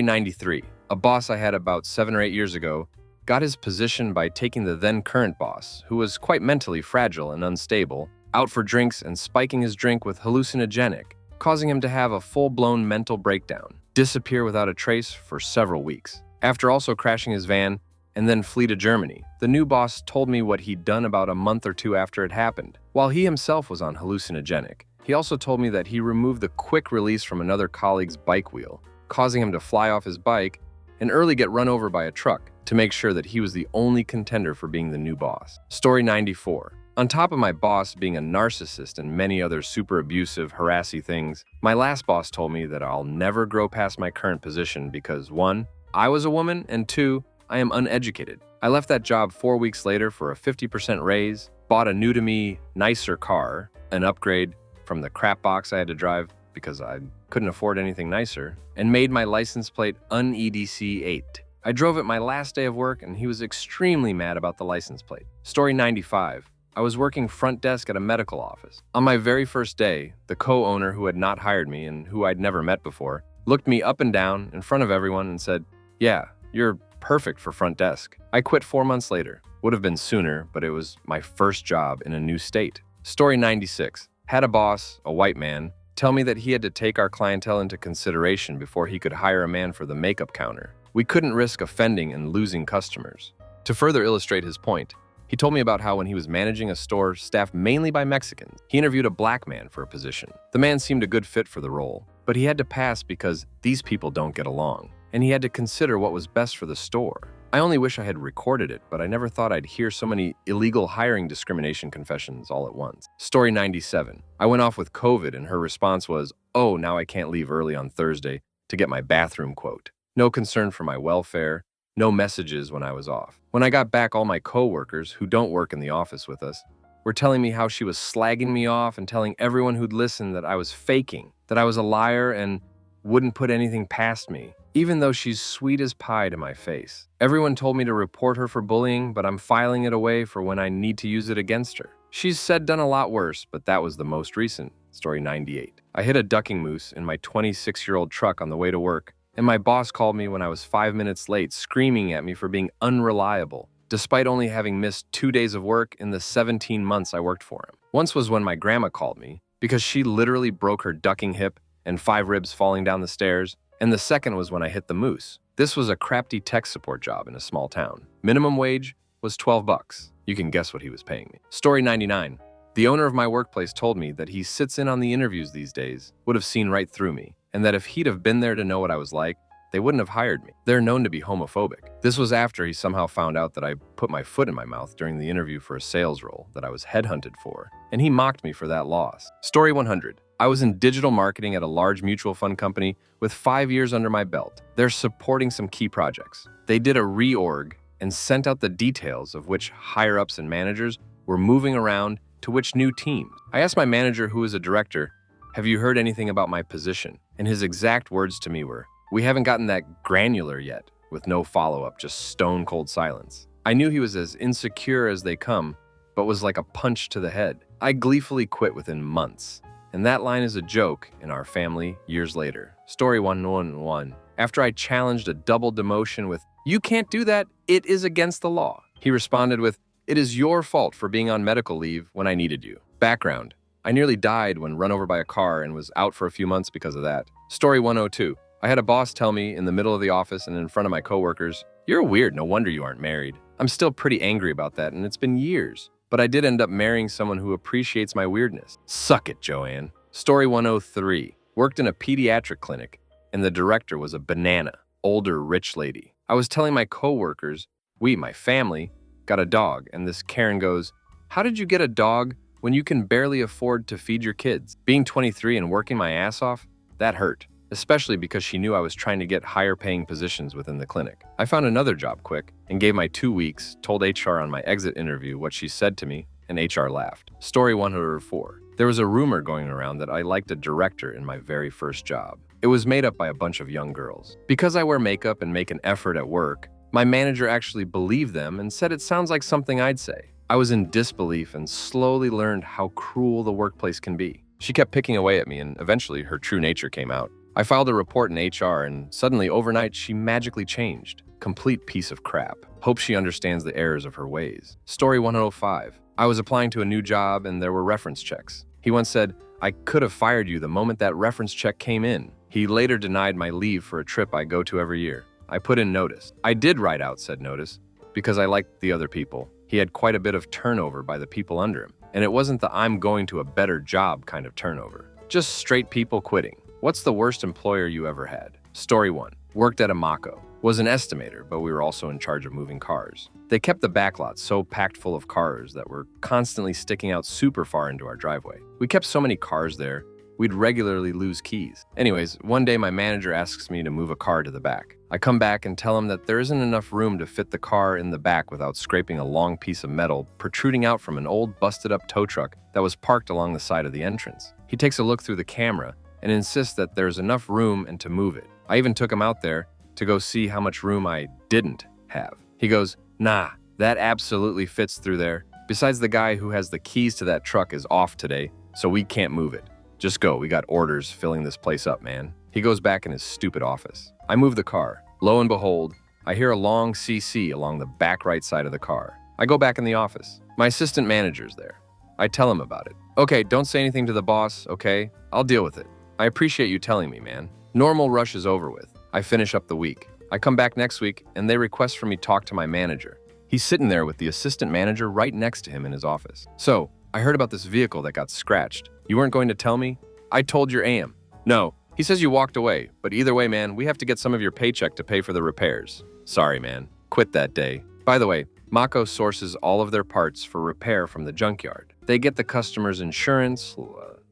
93. A boss I had about 7 or 8 years ago got his position by taking the then current boss, who was quite mentally fragile and unstable, out for drinks and spiking his drink with hallucinogenic, causing him to have a full-blown mental breakdown, disappear without a trace for several weeks. After also crashing his van and then flee to Germany. The new boss told me what he'd done about a month or two after it happened. While he himself was on hallucinogenic, he also told me that he removed the quick release from another colleague's bike wheel, causing him to fly off his bike and early get run over by a truck to make sure that he was the only contender for being the new boss. Story 94. On top of my boss being a narcissist and many other super abusive, harassy things, my last boss told me that I'll never grow past my current position because 1, I was a woman, and 2, I am uneducated. I left that job 4 weeks later for a 50% raise, bought a new to me, nicer car, an upgrade from the crap box I had to drive because I couldn't afford anything nicer, and made my license plate UNEDC 8. I drove it my last day of work and he was extremely mad about the license plate. Story 95. I was working front desk at a medical office. On my very first day, the co-owner who had not hired me and who I'd never met before looked me up and down in front of everyone and said, "Yeah, you're perfect for front desk." I quit 4 months later. Would have been sooner, but it was my first job in a new state. Story 96. Had a boss, a white man, tell me that he had to take our clientele into consideration before he could hire a man for the makeup counter. We couldn't risk offending and losing customers. To further illustrate his point, he told me about how when he was managing a store staffed mainly by Mexicans, he interviewed a black man for a position. The man seemed a good fit for the role, but he had to pass because these people don't get along, and he had to consider what was best for the store. I only wish I had recorded it, but I never thought I'd hear so many illegal hiring discrimination confessions all at once. Story 97. I went off with COVID and her response was, "Oh, now I can't leave early on Thursday to get my bathroom quote." No concern for my welfare, no messages when I was off. When I got back, all my co-workers, who don't work in the office with us, were telling me how she was slagging me off and telling everyone who'd listen that I was faking, that I was a liar and wouldn't put anything past me, even though she's sweet as pie to my face. Everyone told me to report her for bullying, but I'm filing it away for when I need to use it against her. She's said done a lot worse, but that was the most recent. Story 98. I hit a ducking moose in my 26-year-old truck on the way to work, and my boss called me when I was 5 minutes late, screaming at me for being unreliable, despite only having missed 2 days of work in the 17 months I worked for him. Once was when my grandma called me, because she literally broke her ducking hip and 5 ribs falling down the stairs, and the second was when I hit the moose. This was a crafty tech support job in a small town. Minimum wage was $12. You can guess what he was paying me. Story 99. The owner of my workplace told me that he sits in on the interviews these days, would have seen right through me, and that if he'd have been there to know what I was like, they wouldn't have hired me. They're known to be homophobic. This was after he somehow found out that I put my foot in my mouth during the interview for a sales role that I was headhunted for, and he mocked me for that loss. Story 100. I was in digital marketing at a large mutual fund company with 5 years under my belt. They're supporting some key projects. They did a reorg and sent out the details of which higher-ups and managers were moving around to which new teams. I asked my manager, who is a director, "Have you heard anything about my position?" And his exact words to me were, "We haven't gotten that granular yet," with no follow-up, just stone-cold silence. I knew he was as insecure as they come, but was like a punch to the head. I gleefully quit within months. And that line is a joke in our family years later. Story 111. After I challenged a double demotion with, "You can't do that, it is against the law," he responded with, "It is your fault for being on medical leave when I needed you." Background. I nearly died when run over by a car and was out for a few months because of that. Story 102. I had a boss tell me in the middle of the office and in front of my coworkers, "You're weird, no wonder you aren't married." I'm still pretty angry about that, and it's been years. But I did end up marrying someone who appreciates my weirdness. Suck it, Joanne. Story 103. Worked in a pediatric clinic, and the director was a banana, older, rich lady. I was telling my coworkers, my family, got a dog, and this Karen goes, "How did you get a dog when you can barely afford to feed your kids?" Being 23 and working my ass off, that hurt, especially because she knew I was trying to get higher paying positions within the clinic. I found another job quick and gave my 2 weeks, told HR on my exit interview what she said to me, and HR laughed. Story 104. There was a rumor going around that I liked a director in my very first job. It was made up by a bunch of young girls. Because I wear makeup and make an effort at work, my manager actually believed them and said it sounds like something I'd say. I was in disbelief and slowly learned how cruel the workplace can be. She kept picking away at me, and eventually her true nature came out. I filed a report in HR, and suddenly overnight she magically changed. Complete piece of crap. Hope she understands the errors of her ways. Story 105. I was applying to a new job and there were reference checks. He once said, "I could have fired you the moment that reference check came in." He later denied my leave for a trip I go to every year. I put in notice. I did write out said notice because I liked the other people. He had quite a bit of turnover by the people under him, and it wasn't the I'm going to a better job kind of turnover. Just straight people quitting. What's the worst employer you ever had? Story 1. Worked at a Mako. Was an estimator, but we were also in charge of moving cars. They kept the backlots so packed full of cars that were constantly sticking out super far into our driveway. We kept so many cars there, we'd regularly lose keys. Anyways, one day my manager asks me to move a car to the back. I come back and tell him that there isn't enough room to fit the car in the back without scraping a long piece of metal protruding out from an old busted up tow truck that was parked along the side of the entrance. He takes a look through the camera and insists that there's enough room and to move it. I even took him out there to go see how much room I didn't have. He goes, "Nah, that absolutely fits through there. Besides, the guy who has the keys to that truck is off today, so we can't move it. Just go, we got orders filling this place up, man." He goes back in his stupid office. I move the car. Lo and behold, I hear a long CC along the back right side of the car. I go back in the office. My assistant manager's there. I tell him about it. "Okay, don't say anything to the boss, okay? I'll deal with it. I appreciate you telling me, man." Normal rush is over with. I finish up the week. I come back next week, and they request for me to talk to my manager. He's sitting there with the assistant manager right next to him in his office. "So, I heard about this vehicle that got scratched. You weren't going to tell me?" "I told your AM." "No, he says you walked away, but either way, man, we have to get some of your paycheck to pay for the repairs." "Sorry, man. Quit that day." By the way, Mako sources all of their parts for repair from the junkyard. They get the customer's insurance,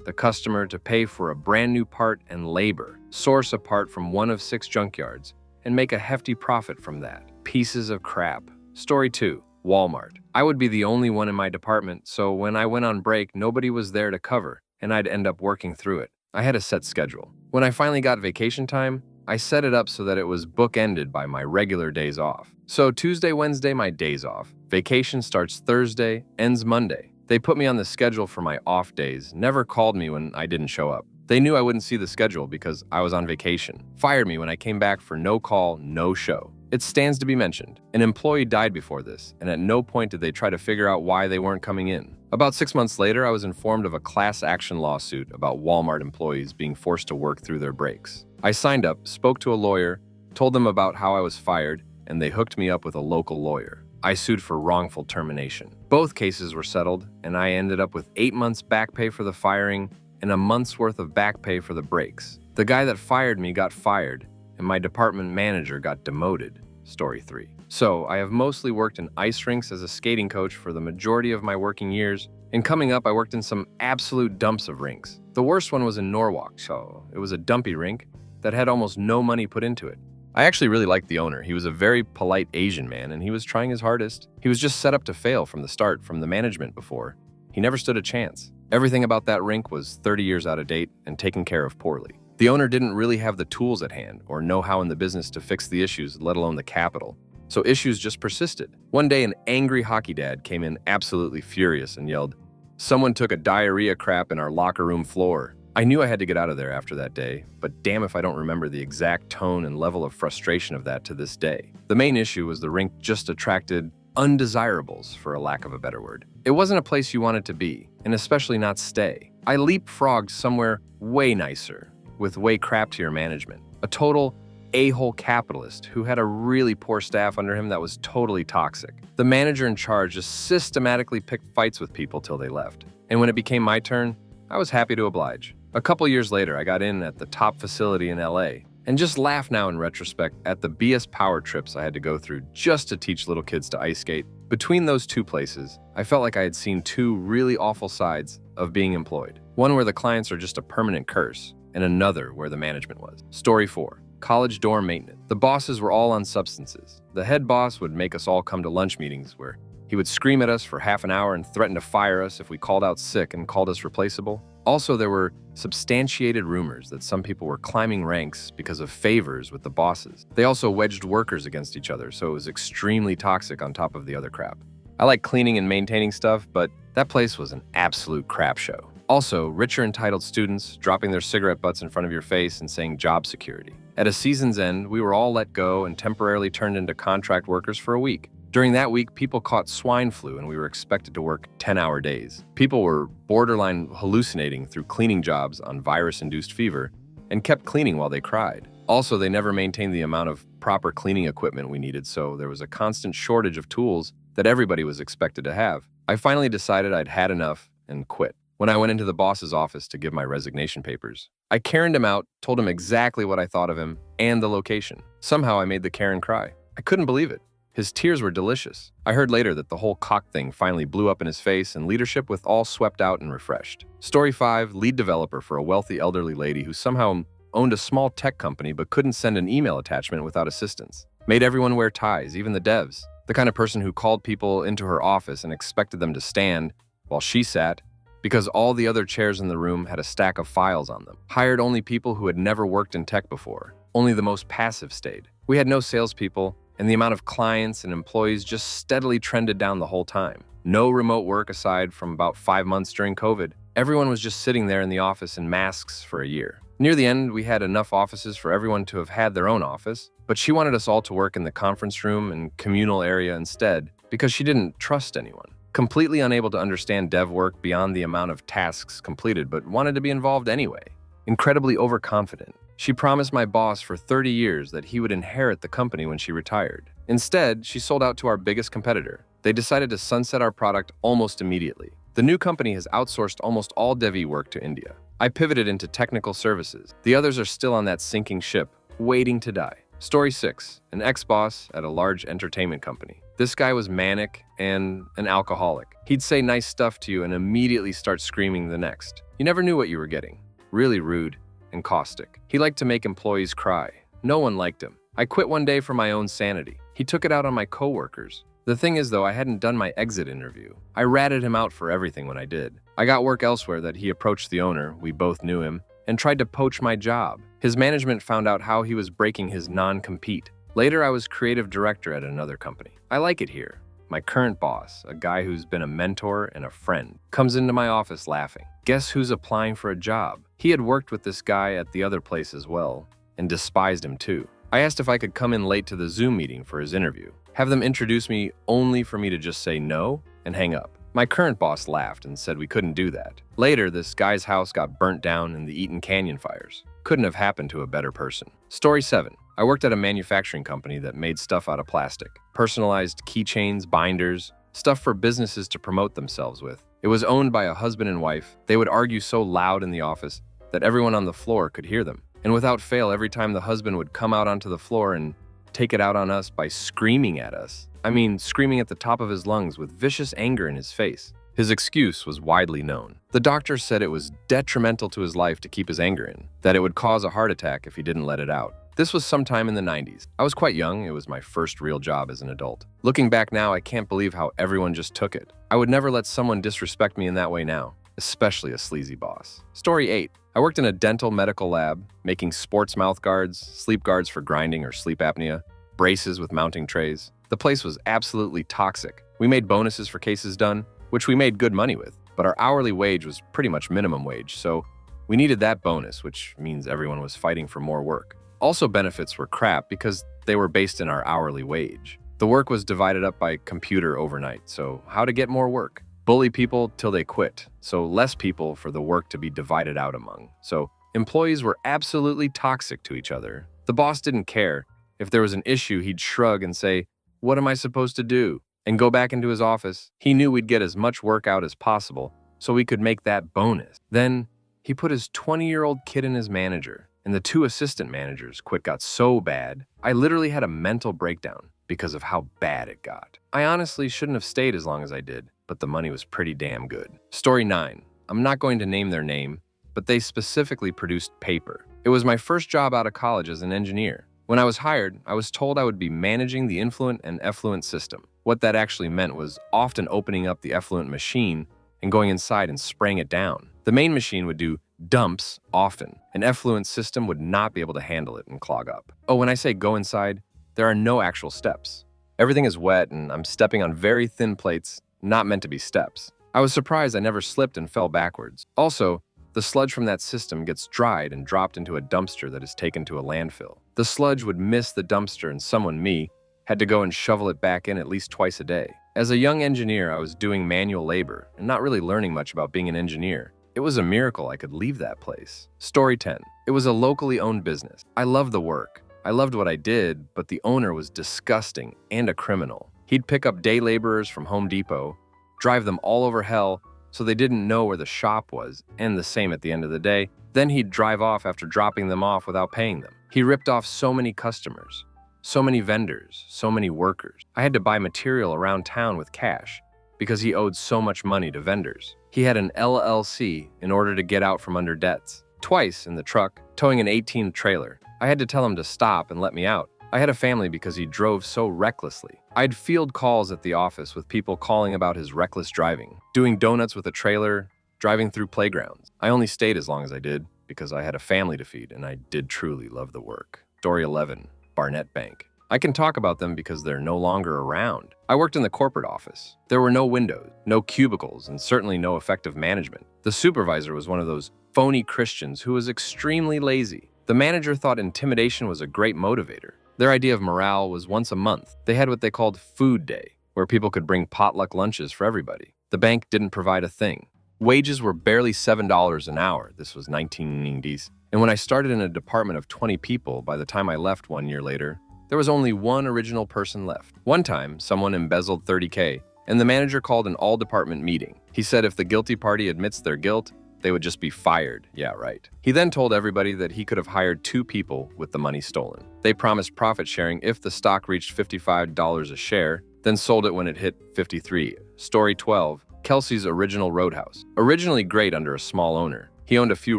the customer to pay for a brand new part and labor, source a part from one of 6 junkyards, and make a hefty profit from that. Pieces of crap. Story 2. Walmart. I would be the only one in my department, so when I went on break, nobody was there to cover, and I'd end up working through it. I had a set schedule. When I finally got vacation time, I set it up so that it was bookended by my regular days off. So Tuesday, Wednesday, my days off. Vacation starts Thursday, ends Monday. They put me on the schedule for my off days, never called me when I didn't show up. They knew I wouldn't see the schedule because I was on vacation. Fired me when I came back for no call, no show. It stands to be mentioned, an employee died before this, and at no point did they try to figure out why they weren't coming in. About 6 months later, I was informed of a class action lawsuit about Walmart employees being forced to work through their breaks. I signed up, spoke to a lawyer, told them about how I was fired, and they hooked me up with a local lawyer. I sued for wrongful termination. Both cases were settled, and I ended up with 8 months back pay for the firing and a month's worth of back pay for the breaks. The guy that fired me got fired, and my department manager got demoted. Story 3. So, I have mostly worked in ice rinks as a skating coach for the majority of my working years, and coming up I worked in some absolute dumps of rinks. The worst one was in Norwalk, so it was a dumpy rink that had almost no money put into it. I actually really liked the owner. He was a very polite Asian man, and he was trying his hardest. He was just set up to fail from the start from the management before. He never stood a chance. Everything about that rink was 30 years out of date and taken care of poorly. The owner didn't really have the tools at hand or know-how in the business to fix the issues, let alone the capital. So issues just persisted. One day, an angry hockey dad came in absolutely furious and yelled, "Someone took a diarrhea crap in our locker room floor." I knew I had to get out of there after that day, but damn if I don't remember the exact tone and level of frustration of that to this day. The main issue was the rink just attracted undesirables, for a lack of a better word. It wasn't a place you wanted to be, and especially not stay. I leapfrogged somewhere way nicer, with way crappier management. A total a-hole capitalist who had a really poor staff under him that was totally toxic. The manager in charge just systematically picked fights with people till they left. And when it became my turn, I was happy to oblige. A couple years later, I got in at the top facility in LA, and just laugh now in retrospect at the BS power trips I had to go through just to teach little kids to ice skate. Between those two places, I felt like I had seen two really awful sides of being employed. One where the clients are just a permanent curse, and another where the management was. Story 4. College dorm maintenance. The bosses were all on substances. The head boss would make us all come to lunch meetings where he would scream at us for half an hour and threaten to fire us if we called out sick and called us replaceable. Also, there were substantiated rumors that some people were climbing ranks because of favors with the bosses. They also wedged workers against each other, so it was extremely toxic on top of the other crap. I like cleaning and maintaining stuff, but that place was an absolute crap show. Also, richer entitled students dropping their cigarette butts in front of your face and saying job security. At a season's end, we were all let go and temporarily turned into contract workers for a week. During that week, people caught swine flu and we were expected to work 10-hour days. People were borderline hallucinating through cleaning jobs on virus-induced fever and kept cleaning while they cried. Also, they never maintained the amount of proper cleaning equipment we needed, so there was a constant shortage of tools that everybody was expected to have. I finally decided I'd had enough and quit. When I went into the boss's office to give my resignation papers, I Karened him out, told him exactly what I thought of him and the location. Somehow I made the Karen cry. I couldn't believe it. His tears were delicious. I heard later that the whole cock thing finally blew up in his face and leadership with all swept out and refreshed. Story 5, lead developer for a wealthy elderly lady who somehow owned a small tech company but couldn't send an email attachment without assistance. Made everyone wear ties, even the devs. The kind of person who called people into her office and expected them to stand while she sat because all the other chairs in the room had a stack of files on them. Hired only people who had never worked in tech before. Only the most passive stayed. We had no salespeople, and the amount of clients and employees just steadily trended down the whole time. No remote work aside from about 5 months during COVID. Everyone was just sitting there in the office in masks for a year. Near the end, we had enough offices for everyone to have had their own office, but she wanted us all to work in the conference room and communal area instead because she didn't trust anyone. Completely unable to understand dev work beyond the amount of tasks completed, but wanted to be involved anyway. Incredibly overconfident. She promised my boss for 30 years that he would inherit the company when she retired. Instead, she sold out to our biggest competitor. They decided to sunset our product almost immediately. The new company has outsourced almost all Dev work to India. I pivoted into technical services. The others are still on that sinking ship, waiting to die. Story 6, an ex-boss at a large entertainment company. This guy was manic and an alcoholic. He'd say nice stuff to you and immediately start screaming the next. You never knew what you were getting. Really rude and caustic. He liked to make employees cry. No one liked him. I quit one day for my own sanity. He took it out on my coworkers. The thing is, though, I hadn't done my exit interview. I ratted him out for everything when I did. I got work elsewhere that he approached the owner, we both knew him, and tried to poach my job. His management found out how he was breaking his non-compete. Later, I was creative director at another company. I like it here. My current boss, a guy who's been a mentor and a friend, comes into my office laughing. Guess who's applying for a job? He had worked with this guy at the other place as well, and despised him too. I asked if I could come in late to the Zoom meeting for his interview, have them introduce me only for me to just say no and hang up. My current boss laughed and said we couldn't do that. Later, this guy's house got burnt down in the Eaton Canyon fires. Couldn't have happened to a better person. Story 7. I worked at a manufacturing company that made stuff out of plastic. Personalized keychains, binders, stuff for businesses to promote themselves with. It was owned by a husband and wife. They would argue so loud in the office that everyone on the floor could hear them. And without fail, every time the husband would come out onto the floor and take it out on us by screaming at us. I mean, screaming at the top of his lungs with vicious anger in his face. His excuse was widely known. The doctor said it was detrimental to his life to keep his anger in, that it would cause a heart attack if he didn't let it out. This was sometime in the 90s. I was quite young. It was my first real job as an adult. Looking back now, I can't believe how everyone just took it. I would never let someone disrespect me in that way now, especially a sleazy boss. Story 8. I worked in a dental medical lab, making sports mouth guards, sleep guards for grinding or sleep apnea, braces with mounting trays. The place was absolutely toxic. We made bonuses for cases done, which we made good money with, but our hourly wage was pretty much minimum wage, so we needed that bonus, which means everyone was fighting for more work. Also, benefits were crap because they were based in our hourly wage. The work was divided up by computer overnight, so how to get more work? Bully people till they quit, so less people for the work to be divided out among. So employees were absolutely toxic to each other. The boss didn't care. If there was an issue, he'd shrug and say, "What am I supposed to do?" and go back into his office. He knew we'd get as much work out as possible, so we could make that bonus. Then he put his 20-year-old kid in as manager, and the 2 assistant managers quit got so bad, I literally had a mental breakdown because of how bad it got. I honestly shouldn't have stayed as long as I did, but the money was pretty damn good. Story 9. I'm not going to name their name, but they specifically produced paper. It was my first job out of college as an engineer. When I was hired, I was told I would be managing the influent and effluent system. What that actually meant was often opening up the effluent machine and going inside and spraying it down. The main machine would do dumps often. An effluent system would not be able to handle it and clog up. Oh, when I say go inside, there are no actual steps. Everything is wet and I'm stepping on very thin plates, not meant to be steps. I was surprised I never slipped and fell backwards. Also, the sludge from that system gets dried and dropped into a dumpster that is taken to a landfill. The sludge would miss the dumpster and someone, me, had to go and shovel it back in at least twice a day. As a young engineer, I was doing manual labor and not really learning much about being an engineer. It was a miracle I could leave that place. Story 10. It was a locally owned business. I loved the work. I loved what I did, but the owner was disgusting and a criminal. He'd pick up day laborers from Home Depot, drive them all over hell so they didn't know where the shop was, and the same at the end of the day. Then he'd drive off after dropping them off without paying them. He ripped off so many customers, so many vendors, so many workers. I had to buy material around town with cash because he owed so much money to vendors. He had an LLC in order to get out from under debts. Twice in the truck, towing an 18 trailer. I had to tell him to stop and let me out. I had a family because he drove so recklessly. I'd field calls at the office with people calling about his reckless driving, doing donuts with a trailer, driving through playgrounds. I only stayed as long as I did because I had a family to feed and I did truly love the work. Story 11. Barnett Bank. I can talk about them because they're no longer around. I worked in the corporate office. There were no windows, no cubicles, and certainly no effective management. The supervisor was one of those phony Christians who was extremely lazy. The manager thought intimidation was a great motivator. Their idea of morale was once a month. They had what they called Food Day, where people could bring potluck lunches for everybody. The bank didn't provide a thing. Wages were barely $7 an hour. This was 1990s. And when I started in a department of 20 people, by the time I left 1 year later, there was only one original person left. One time, someone embezzled $30K, and the manager called an all-department meeting. He said if the guilty party admits their guilt, they would just be fired. Yeah, right. He then told everybody that he could have hired 2 people with the money stolen. They promised profit sharing if the stock reached $55 a share, then sold it when it hit 53. Story 12. Kelsey's Original Roadhouse. Originally great under a small owner. He owned a few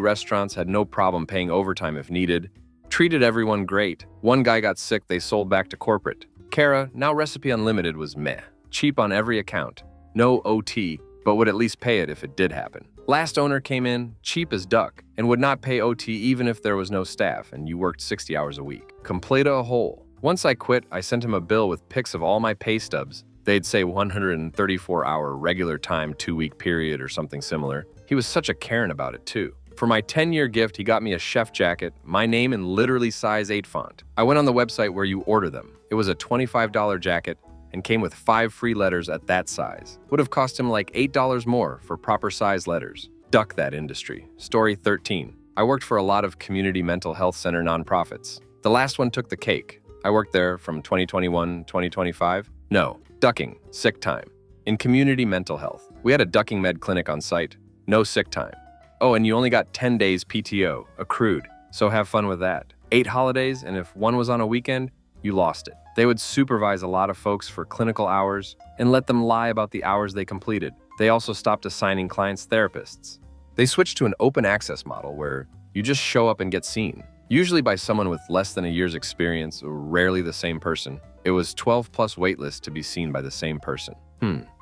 restaurants, had no problem paying overtime if needed, treated everyone great. One guy got sick, they sold back to corporate. Kara, now Recipe Unlimited, was meh. Cheap on every account. No OT, but would at least pay it if it did happen. Last owner came in, cheap as duck, and would not pay OT even if there was no staff and you worked 60 hours a week. Complete a hole. Once I quit, I sent him a bill with pics of all my pay stubs. They'd say 134-hour regular time 2-week period or something similar. He was such a Karen about it too. For my 10-year gift, he got me a chef jacket, my name in literally size 8 font. I went on the website where you order them. It was a $25 jacket and came with 5 free letters at that size. Would have cost him like $8 more for proper size letters. Duck that industry. Story 13. I worked for a lot of community mental health center nonprofits. The last one took the cake. I worked there from 2021, 2025. No, ducking, sick time. In community mental health, we had a ducking med clinic on site. No sick time. Oh, and you only got 10 days PTO, accrued, so have fun with that. 8 holidays, and if one was on a weekend, you lost it. They would supervise a lot of folks for clinical hours and let them lie about the hours they completed. They also stopped assigning clients therapists. They switched to an open access model where you just show up and get seen, usually by someone with less than a year's experience, or rarely the same person. It was 12+ waitlist to be seen by the same person.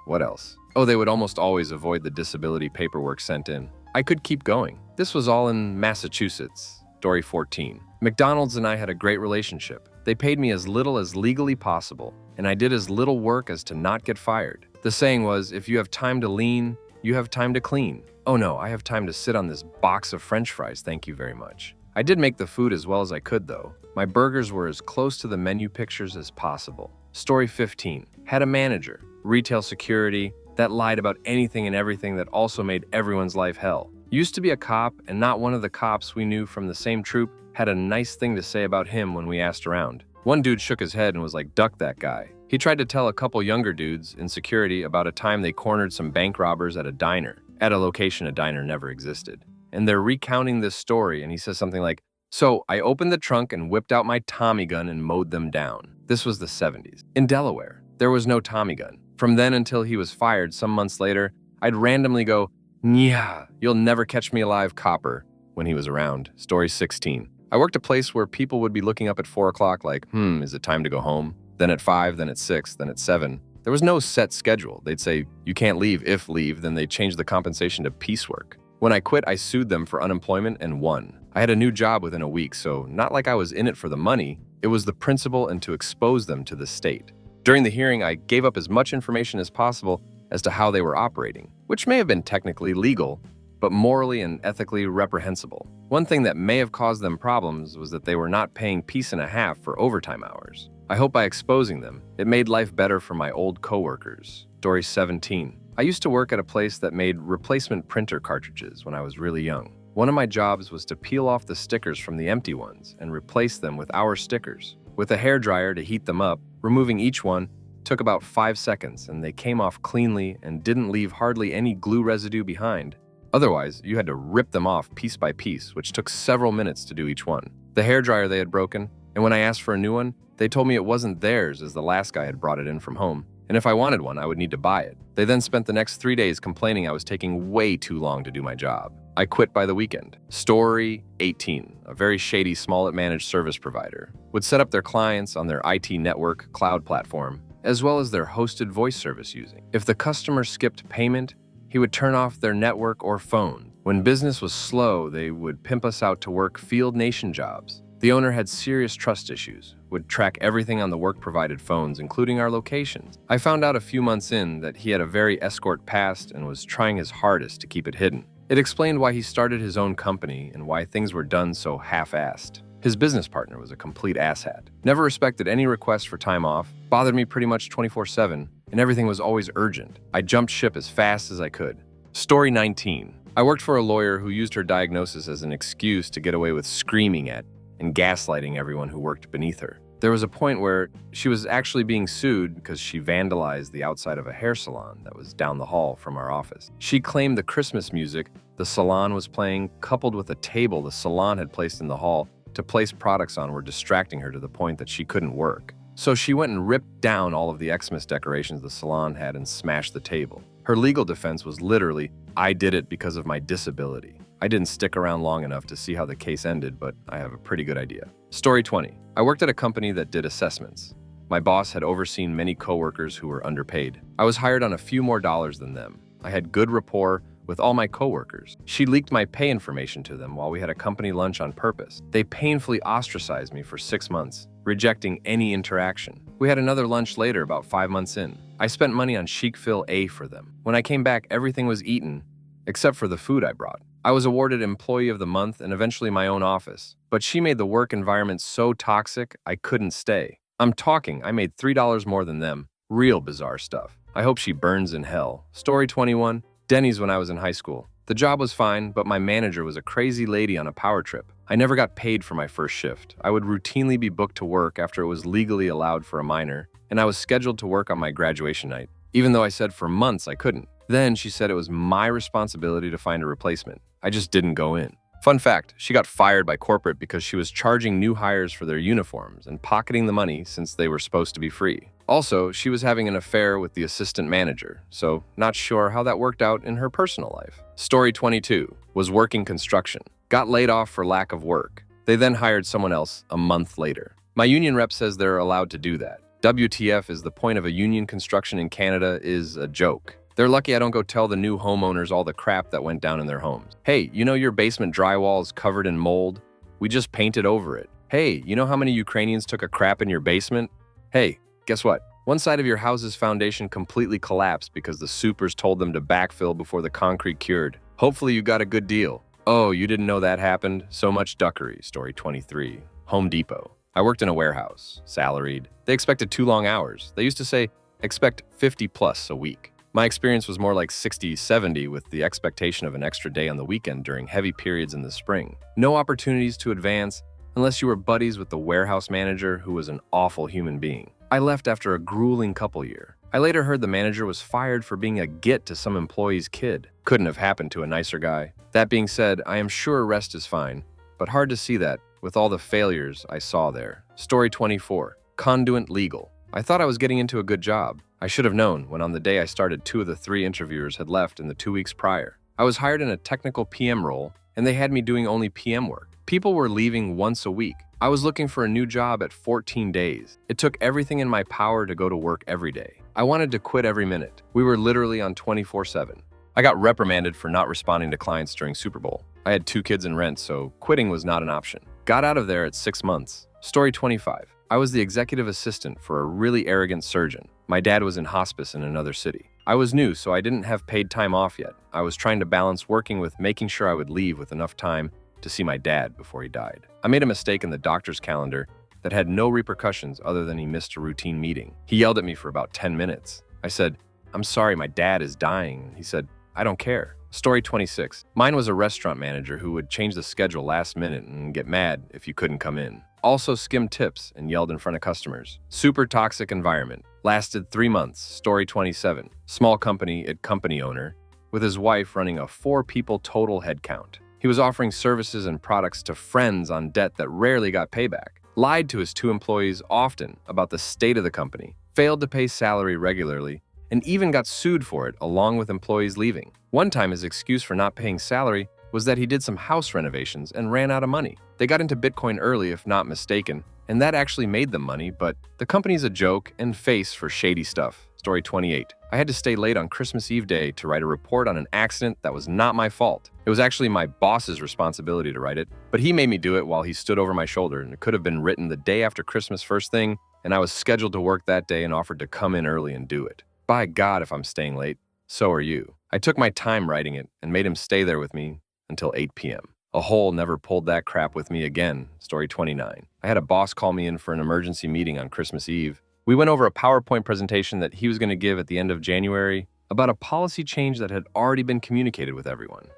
What else? Oh, they would almost always avoid the disability paperwork sent in. I could keep going. This was all in Massachusetts. Story 14. McDonald's and I had a great relationship. They paid me as little as legally possible, and I did as little work as to not get fired. The saying was, if you have time to lean, you have time to clean. Oh no, I have time to sit on this box of French fries, thank you very much. I did make the food as well as I could though. My burgers were as close to the menu pictures as possible. Story 15. Had a manager, retail security, that lied about anything and everything that also made everyone's life hell. Used to be a cop, and not one of the cops we knew from the same troop had a nice thing to say about him when we asked around. One dude shook his head and was like, duck that guy. He tried to tell a couple younger dudes in security about a time they cornered some bank robbers at a diner, at a location a diner never existed. And they're recounting this story, and he says something like, so I opened the trunk and whipped out my Tommy gun and mowed them down. This was the 70s. In Delaware, there was no Tommy gun. From then until he was fired some months later, I'd randomly go, yeah, you'll never catch me alive, copper, when he was around. Story 16. I worked a place where people would be looking up at 4 o'clock like, is it time to go home? Then at 5, then at 6, then at 7. There was no set schedule. They'd say, you can't leave. If leave, then they'd change the compensation to piecework. When I quit, I sued them for unemployment and won. I had a new job within a week, so not like I was in it for the money. It was the principle and to expose them to the state. During the hearing, I gave up as much information as possible as to how they were operating, which may have been technically legal, but morally and ethically reprehensible. One thing that may have caused them problems was that they were not paying piece and a half for overtime hours. I hope by exposing them, it made life better for my old coworkers. Story 17. I used to work at a place that made replacement printer cartridges when I was really young. One of my jobs was to peel off the stickers from the empty ones and replace them with our stickers. With a hairdryer to heat them up, removing each one took about 5 seconds, and they came off cleanly and didn't leave hardly any glue residue behind. Otherwise, you had to rip them off piece by piece, which took several minutes to do each one. The hairdryer they had broken, and when I asked for a new one, they told me it wasn't theirs as the last guy had brought it in from home, and if I wanted one, I would need to buy it. They then spent the next 3 days complaining I was taking way too long to do my job. I quit by the weekend. Story 18, a very shady Smollett managed service provider, would set up their clients on their IT network cloud platform, as well as their hosted voice service using. If the customer skipped payment, he would turn off their network or phone. When business was slow, they would pimp us out to work field nation jobs. The owner had serious trust issues, would track everything on the work-provided phones, including our locations. I found out a few months in that he had a very escort past and was trying his hardest to keep it hidden. It explained why he started his own company and why things were done so half-assed. His business partner was a complete asshat. Never respected any request for time off, bothered me pretty much 24/7, and everything was always urgent. I jumped ship as fast as I could. Story 19. I worked for a lawyer who used her diagnosis as an excuse to get away with screaming at and gaslighting everyone who worked beneath her. There was a point where she was actually being sued because she vandalized the outside of a hair salon that was down the hall from our office. She claimed the Christmas music the salon was playing, coupled with a table the salon had placed in the hall to place products on, were distracting her to the point that she couldn't work. So she went and ripped down all of the Xmas decorations the salon had and smashed the table. Her legal defense was literally, "I did it because of my disability." I didn't stick around long enough to see how the case ended, but I have a pretty good idea. Story 20. I worked at a company that did assessments. My boss had overseen many coworkers who were underpaid. I was hired on a few more dollars than them. I had good rapport with all my coworkers. She leaked my pay information to them while we had a company lunch on purpose. They painfully ostracized me for 6 months, rejecting any interaction. We had another lunch later about 5 months in. I spent money on Chic Fil A for them. When I came back, everything was eaten, except for the food I brought. I was awarded Employee of the Month and eventually my own office, but she made the work environment so toxic I couldn't stay. I'm talking, I made $3 more than them. Real bizarre stuff. I hope she burns in hell. Story 21. Denny's when I was in high school. The job was fine, but my manager was a crazy lady on a power trip. I never got paid for my first shift. I would routinely be booked to work after it was legally allowed for a minor, and I was scheduled to work on my graduation night, even though I said for months I couldn't. Then she said it was my responsibility to find a replacement. I just didn't go in. Fun fact, she got fired by corporate because she was charging new hires for their uniforms and pocketing the money since they were supposed to be free. Also, she was having an affair with the assistant manager, so not sure how that worked out in her personal life. Story 22. Was working construction. Got laid off for lack of work. They then hired someone else a month later. My union rep says they're allowed to do that. WTF is the point of a union construction in Canada is a joke. They're lucky I don't go tell the new homeowners all the crap that went down in their homes. Hey, you know your basement drywall is covered in mold? We just painted over it. Hey, you know how many Ukrainians took a crap in your basement? Hey, guess what? One side of your house's foundation completely collapsed because the supers told them to backfill before the concrete cured. Hopefully you got a good deal. Oh, you didn't know that happened? So much duckery. Story 23. Home Depot. I worked in a warehouse, salaried. They expected 2 long hours. They used to say, expect 50 plus a week. My experience was more like 60, 70 with the expectation of an extra day on the weekend during heavy periods in the spring. No opportunities to advance unless you were buddies with the warehouse manager who was an awful human being. I left after a grueling couple year. I later heard the manager was fired for being a git to some employee's kid. Couldn't have happened to a nicer guy. That being said, I am sure rest is fine, but hard to see that with all the failures I saw there. Story 24. Conduent Legal. I thought I was getting into a good job. I should have known when on the day I started 2 of the 3 interviewers had left in the 2 weeks prior. I was hired in a technical PM role, and they had me doing only PM work. People were leaving once a week. I was looking for a new job at 14 days. It took everything in my power to go to work every day. I wanted to quit every minute. We were literally on 24/7. I got reprimanded for not responding to clients during Super Bowl. I had 2 kids and rent, so quitting was not an option. Got out of there at 6 months. Story 25. I was the executive assistant for a really arrogant surgeon. My dad was in hospice in another city. I was new, so I didn't have paid time off yet. I was trying to balance working with making sure I would leave with enough time to see my dad before he died. I made a mistake in the doctor's calendar that had no repercussions other than he missed a routine meeting. He yelled at me for about 10 minutes. I said, "I'm sorry, my dad is dying." He said, "I don't care." Story 26. Mine was a restaurant manager who would change the schedule last minute and get mad if you couldn't come in. Also skimmed tips and yelled in front of customers. Super toxic environment. Lasted 3 months. Story 27. Small company at company owner with his wife running a 4-people total headcount. He was offering services and products to friends on debt that rarely got payback. Lied to his 2 employees often about the state of the company. Failed to pay salary regularly and even got sued for it along with employees leaving. One time his excuse for not paying salary was that he did some house renovations and ran out of money. They got into Bitcoin early, if not mistaken, and that actually made them money, but the company's a joke and face for shady stuff. Story 28. I had to stay late on Christmas Eve day to write a report on an accident that was not my fault. It was actually my boss's responsibility to write it, but he made me do it while he stood over my shoulder, and it could have been written the day after Christmas first thing, and I was scheduled to work that day and offered to come in early and do it. By God, if I'm staying late, so are you. I took my time writing it and made him stay there with me until 8 p.m. A hole never pulled that crap with me again. Story 29. I had a boss call me in for an emergency meeting on Christmas Eve. We went over a PowerPoint presentation that he was going to give at the end of January about a policy change that had already been communicated with everyone.